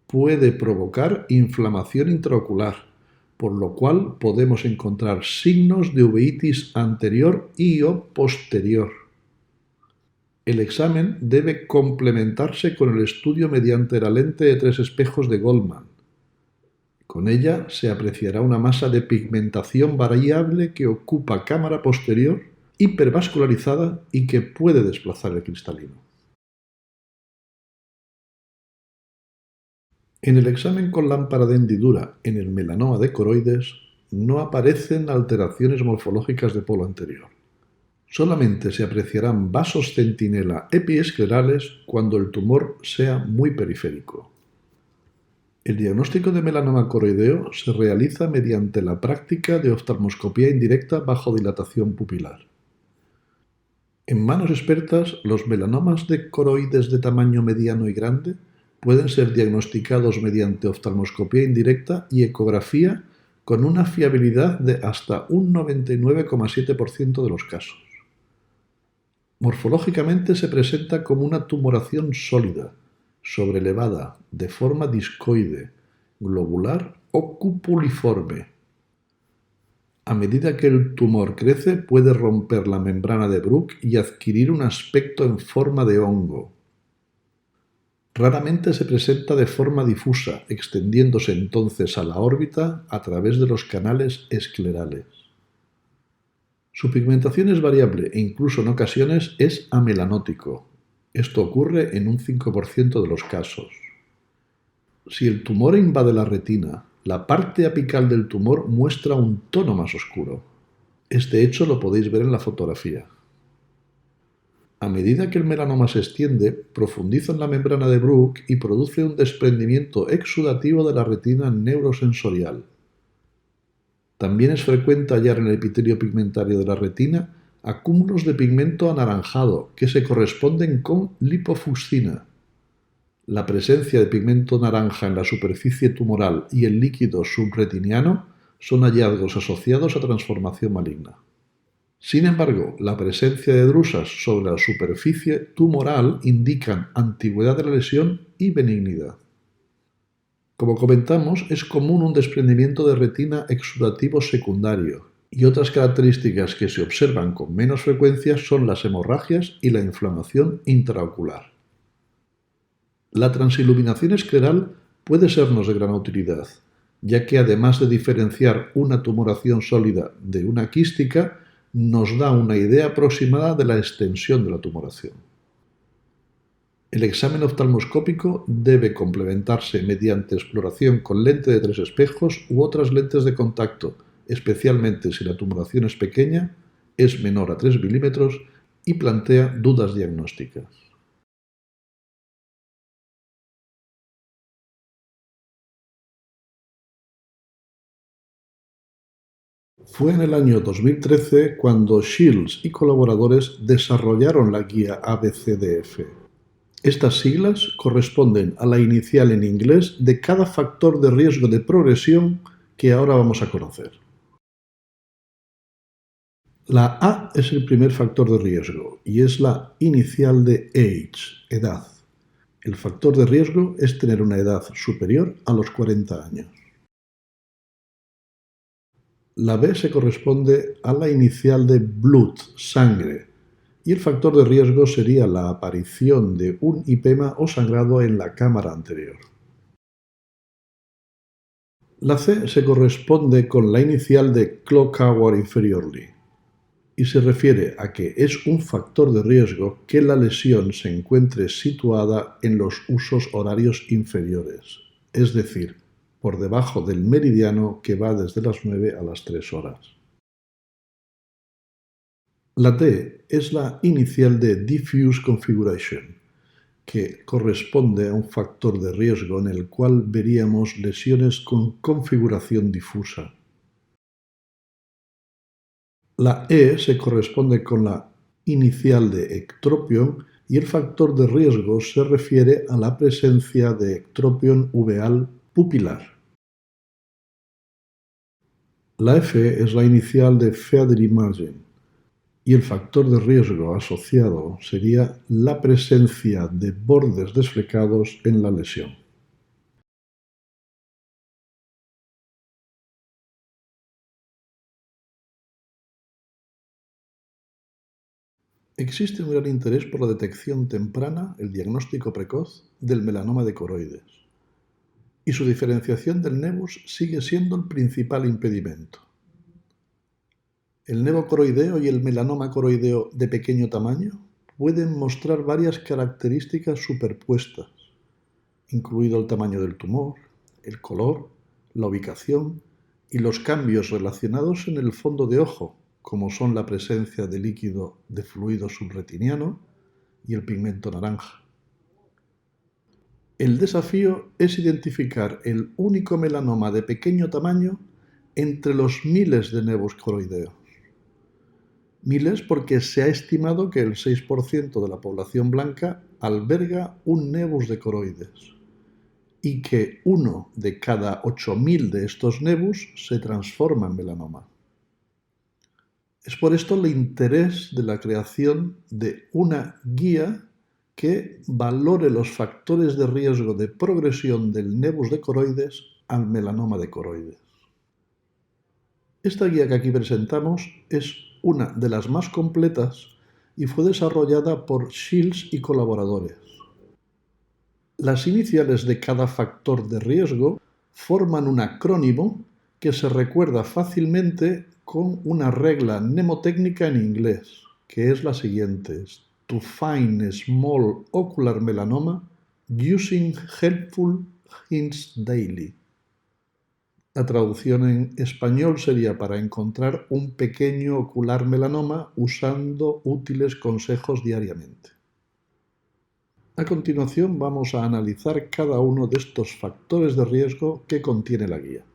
Speaker 1: Puede provocar inflamación intraocular, por lo cual podemos encontrar signos de uveitis anterior y o posterior. El examen debe complementarse con el estudio mediante la lente de 3 espejos de Goldman. Con ella se apreciará una masa de pigmentación variable que ocupa cámara posterior, hipervascularizada y que puede desplazar el cristalino. En el examen con lámpara de hendidura en el melanoma de coroides no aparecen alteraciones morfológicas de polo anterior. Solamente se apreciarán vasos centinela epiesclerales cuando el tumor sea muy periférico. El diagnóstico de melanoma coroideo se realiza mediante la práctica de oftalmoscopía indirecta bajo dilatación pupilar. En manos expertas, los melanomas de coroides de tamaño mediano y grande pueden ser diagnosticados mediante oftalmoscopía indirecta y ecografía con una fiabilidad de hasta un 99,7% de los casos. Morfológicamente se presenta como una tumoración sólida, sobrelevada, de forma discoide, globular o cupuliforme. A medida que el tumor crece, puede romper la membrana de Bruch y adquirir un aspecto en forma de hongo. Raramente se presenta de forma difusa, extendiéndose entonces a la órbita a través de los canales esclerales. Su pigmentación es variable e incluso en ocasiones es amelanótico. Esto ocurre en un 5% de los casos. Si el tumor invade la retina, la parte apical del tumor muestra un tono más oscuro. Este hecho lo podéis ver en la fotografía. A medida que el melanoma se extiende, profundiza en la membrana de Bruch y produce un desprendimiento exudativo de la retina neurosensorial. También es frecuente hallar en el epitelio pigmentario de la retina acúmulos de pigmento anaranjado que se corresponden con lipofuscina. La presencia de pigmento naranja en la superficie tumoral y el líquido subretiniano son hallazgos asociados a transformación maligna. Sin embargo, la presencia de drusas sobre la superficie tumoral indican antigüedad de la lesión y benignidad. Como comentamos, es común un desprendimiento de retina exudativo secundario, y otras características que se observan con menos frecuencia son las hemorragias y la inflamación intraocular. La transiluminación escleral puede sernos de gran utilidad, ya que además de diferenciar una tumoración sólida de una quística, nos da una idea aproximada de la extensión de la tumoración. El examen oftalmoscópico debe complementarse mediante exploración con lente de 3 espejos u otras lentes de contacto, especialmente si la tumoración es pequeña, es menor a 3 milímetros y plantea dudas diagnósticas. Fue en el año 2013 cuando Shields y colaboradores desarrollaron la guía ABCDF. Estas siglas corresponden a la inicial en inglés de cada factor de riesgo de progresión que ahora vamos a conocer. La A es el primer factor de riesgo y es la inicial de age, edad. El factor de riesgo es tener una edad superior a los 40 años. La B se corresponde a la inicial de blood, sangre, y el factor de riesgo sería la aparición de un hipema o sangrado en la cámara anterior. La C se corresponde con la inicial de clock hour inferiorly y se refiere a que es un factor de riesgo que la lesión se encuentre situada en los usos horarios inferiores, es decir, por debajo del meridiano que va desde las 9 a las 3 horas. La D es la inicial de diffuse configuration, que corresponde a un factor de riesgo en el cual veríamos lesiones con configuración difusa. La E se corresponde con la inicial de ectropion y el factor de riesgo se refiere a la presencia de ectropion uveal pupilar. La F es la inicial de Feathery margin y el factor de riesgo asociado sería la presencia de bordes desflecados en la lesión. Existe un gran interés por la detección temprana, el diagnóstico precoz, del melanoma de coroides, y su diferenciación del nevus sigue siendo el principal impedimento. El nevo coroideo y el melanoma coroideo de pequeño tamaño pueden mostrar varias características superpuestas, incluido el tamaño del tumor, el color, la ubicación y los cambios relacionados en el fondo de ojo, como son la presencia de líquido de fluido subretiniano y el pigmento naranja. El desafío es identificar el único melanoma de pequeño tamaño entre los miles de nevos coroideos. Miles porque se ha estimado que el 6% de la población blanca alberga un nevus de coroides y que 1 de cada 8.000 de estos nevus se transforma en melanoma. Es por esto el interés de la creación de una guía que valore los factores de riesgo de progresión del nevus de coroides al melanoma de coroides. Esta guía que aquí presentamos es una de las más completas y fue desarrollada por Shields y colaboradores. Las iniciales de cada factor de riesgo forman un acrónimo que se recuerda fácilmente con una regla mnemotécnica en inglés, que es la siguiente: to find a small ocular melanoma using helpful hints daily. La traducción en español sería para encontrar un pequeño ocular melanoma usando útiles consejos diariamente. A continuación vamos a analizar cada uno de estos factores de riesgo que contiene la guía.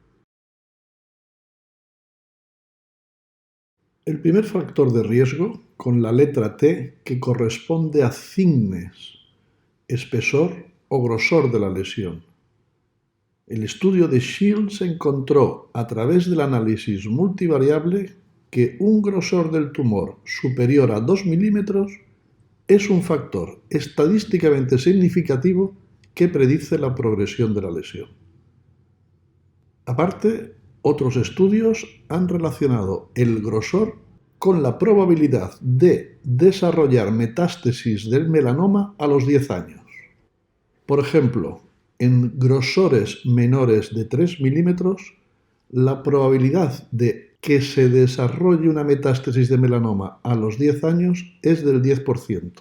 Speaker 1: El primer factor de riesgo, con la letra T, que corresponde a thickness, espesor o grosor de la lesión. El estudio de Shields encontró, a través del análisis multivariable, que un grosor del tumor superior a 2 milímetros es un factor estadísticamente significativo que predice la progresión de la lesión. Aparte, otros estudios han relacionado el grosor con la probabilidad de desarrollar metástasis del melanoma a los 10 años. Por ejemplo, en grosores menores de 3 milímetros, la probabilidad de que se desarrolle una metástasis de melanoma a los 10 años es del 10%.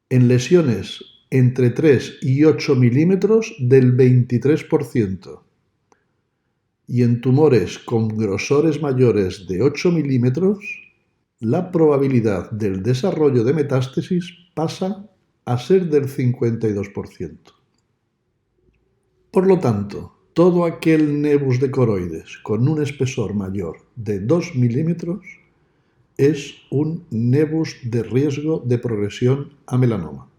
Speaker 1: En lesiones entre 3 y 8 milímetros, del 23%. Y en tumores con grosores mayores de 8 milímetros, la probabilidad del desarrollo de metástasis pasa a ser del 52%. Por lo tanto, todo aquel nevus de coroides con un espesor mayor de 2 milímetros es un nevus de riesgo de progresión a melanoma.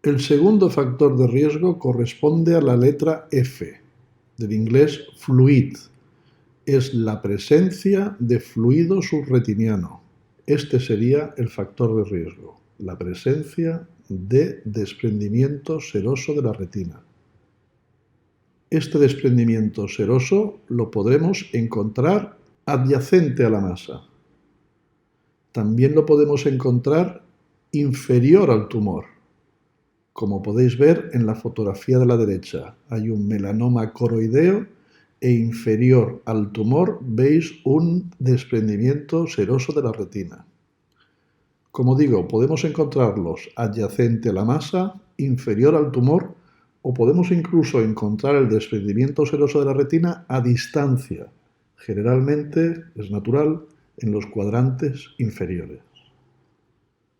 Speaker 1: El segundo factor de riesgo corresponde a la letra F, del inglés fluid. Es la presencia de fluido subretiniano, este sería el factor de riesgo, la presencia de desprendimiento seroso de la retina. Este desprendimiento seroso lo podremos encontrar adyacente a la masa. También lo podemos encontrar inferior al tumor. Como podéis ver en la fotografía de la derecha, hay un melanoma coroideo e inferior al tumor veis un desprendimiento seroso de la retina. Como digo, podemos encontrarlos adyacente a la masa, inferior al tumor, o podemos incluso encontrar el desprendimiento seroso de la retina a distancia. Generalmente es natural en los cuadrantes inferiores.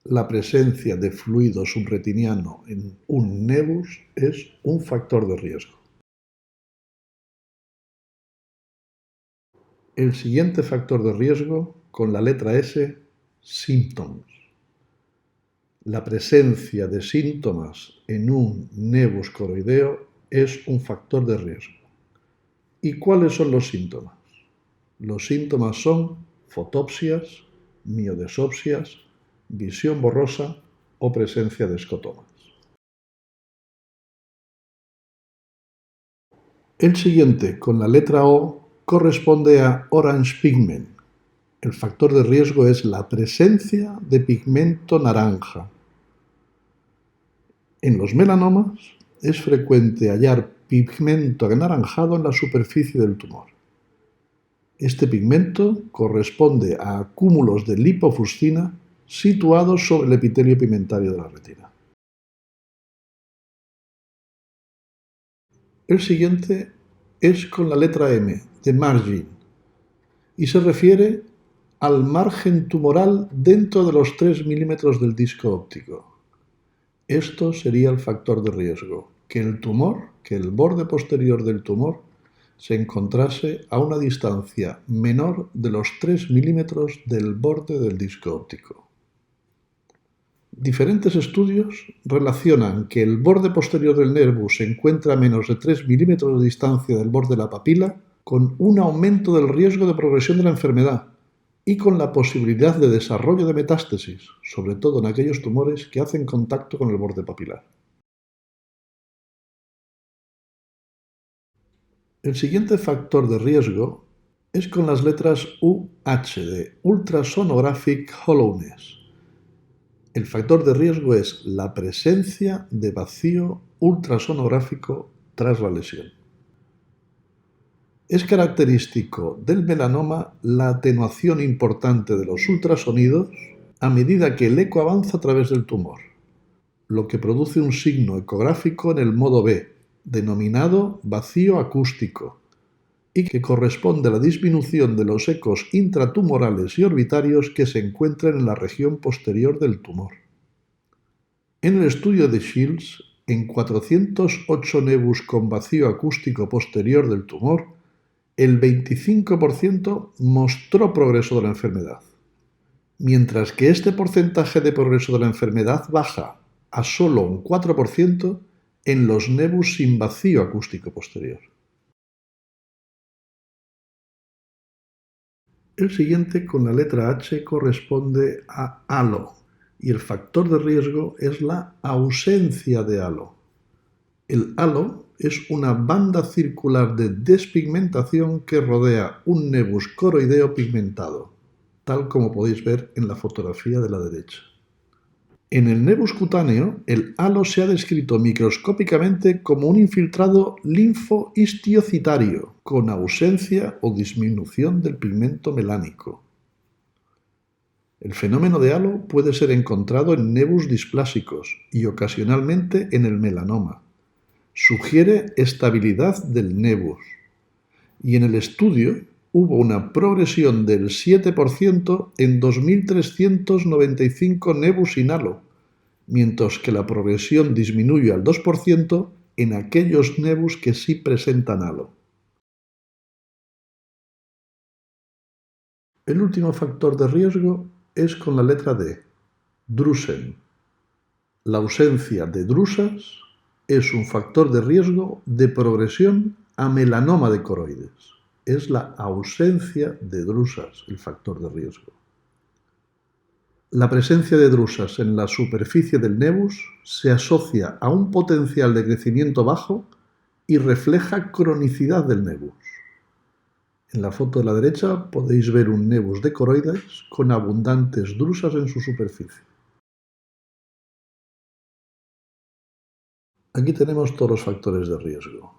Speaker 1: La presencia de fluido subretiniano en un nevus es un factor de riesgo. El siguiente factor de riesgo, con la letra S, síntomas. La presencia de síntomas en un nevus coroideo es un factor de riesgo. ¿Y cuáles son los síntomas? Los síntomas son fotopsias, miodesopsias, visión borrosa o presencia de escotomas. El siguiente, con la letra O, corresponde a orange pigment. El factor de riesgo es la presencia de pigmento naranja. En los melanomas es frecuente hallar pigmento anaranjado en la superficie del tumor. Este pigmento corresponde a cúmulos de lipofuscina situados sobre el epitelio pigmentario de la retina. El siguiente es con la letra M, de margin, y se refiere al margen tumoral dentro de los 3 milímetros del disco óptico. Esto sería el factor de riesgo, que el borde posterior del tumor se encontrase a una distancia menor de los 3 milímetros del borde del disco óptico. Diferentes estudios relacionan que el borde posterior del nervus se encuentra a menos de 3 milímetros de distancia del borde de la papila con un aumento del riesgo de progresión de la enfermedad y con la posibilidad de desarrollo de metástasis, sobre todo en aquellos tumores que hacen contacto con el borde papilar. El siguiente factor de riesgo es con las letras UH de Ultrasonographic Hollowness. El factor de riesgo es la presencia de vacío ultrasonográfico tras la lesión. Es característico del melanoma la atenuación importante de los ultrasonidos a medida que el eco avanza a través del tumor, lo que produce un signo ecográfico en el modo B, denominado vacío acústico, y que corresponde a la disminución de los ecos intratumorales y orbitarios que se encuentran en la región posterior del tumor. En el estudio de Shields, en 408 nevus con vacío acústico posterior del tumor, el 25% mostró progreso de la enfermedad, mientras que este porcentaje de progreso de la enfermedad baja a solo un 4% en los nevus sin vacío acústico posterior. El siguiente, con la letra H, corresponde a halo, y el factor de riesgo es la ausencia de halo. El halo es una banda circular de despigmentación que rodea un nevus coroideo pigmentado, tal como podéis ver en la fotografía de la derecha. En el nevus cutáneo, el halo se ha descrito microscópicamente como un infiltrado linfohistiocitario con ausencia o disminución del pigmento melánico. El fenómeno de halo puede ser encontrado en nevus displásicos y ocasionalmente en el melanoma. Sugiere estabilidad del nevus, y en el estudio hubo una progresión del 7% en 2.395 nevus sin halo, mientras que la progresión disminuye al 2% en aquellos nevus que sí presentan halo. El último factor de riesgo es con la letra D, drusen. La ausencia de drusas es un factor de riesgo de progresión a melanoma de coroides. Es la ausencia de drusas el factor de riesgo. La presencia de drusas en la superficie del nevus se asocia a un potencial de crecimiento bajo y refleja cronicidad del nevus. En la foto de la derecha podéis ver un nevus de coroides con abundantes drusas en su superficie. Aquí tenemos todos los factores de riesgo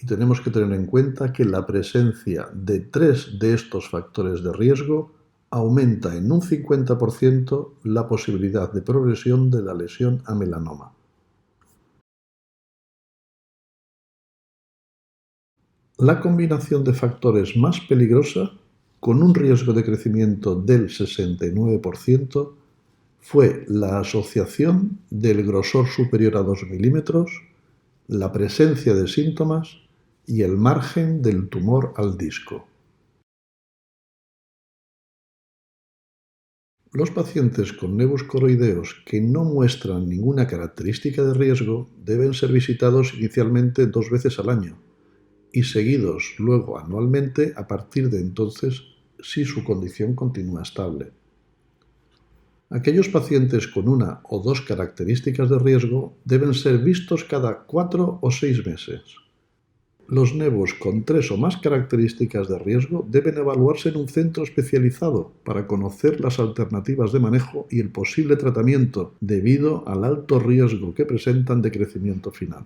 Speaker 1: y tenemos que tener en cuenta que la presencia de 3 de estos factores de riesgo aumenta en un 50% la posibilidad de progresión de la lesión a melanoma. La combinación de factores más peligrosa, con un riesgo de crecimiento del 69%, fue la asociación del grosor superior a 2 milímetros, la presencia de síntomas y el margen del tumor al disco. Los pacientes con nevus coroideos que no muestran ninguna característica de riesgo deben ser visitados inicialmente 2 veces al año y seguidos luego anualmente a partir de entonces si su condición continúa estable. Aquellos pacientes con 1 o 2 características de riesgo deben ser vistos cada 4 o 6 meses. Los nevus con 3 o más características de riesgo deben evaluarse en un centro especializado para conocer las alternativas de manejo y el posible tratamiento debido al alto riesgo que presentan de crecimiento final.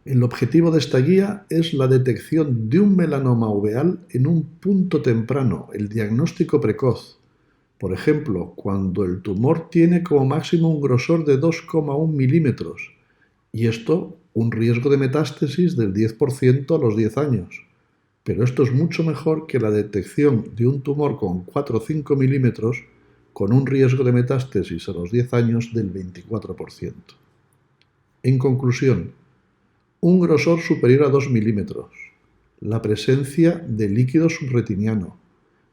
Speaker 1: El objetivo de esta guía es la detección de un melanoma uveal en un punto temprano, el diagnóstico precoz. Por ejemplo, cuando el tumor tiene como máximo un grosor de 2,1 milímetros y esto un riesgo de metástasis del 10% a los 10 años. Pero esto es mucho mejor que la detección de un tumor con 4 o 5 milímetros con un riesgo de metástasis a los 10 años del 24%. En conclusión, un grosor superior a 2 milímetros, la presencia de líquido subretiniano,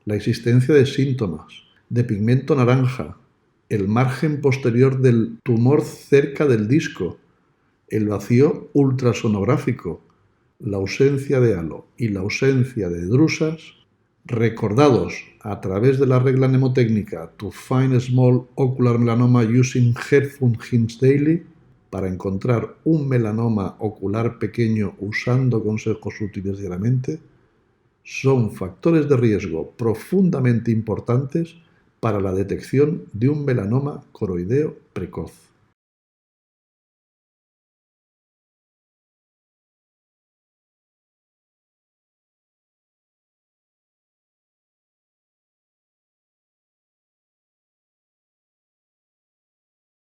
Speaker 1: la existencia de síntomas, de pigmento naranja, el margen posterior del tumor cerca del disco, el vacío ultrasonográfico, la ausencia de halo y la ausencia de drusas, recordados a través de la regla mnemotécnica To Find Small Ocular Melanoma Using Helpful Hints Daily, para encontrar un melanoma ocular pequeño usando consejos útiles diariamente, son factores de riesgo profundamente importantes para la detección de un melanoma coroideo precoz.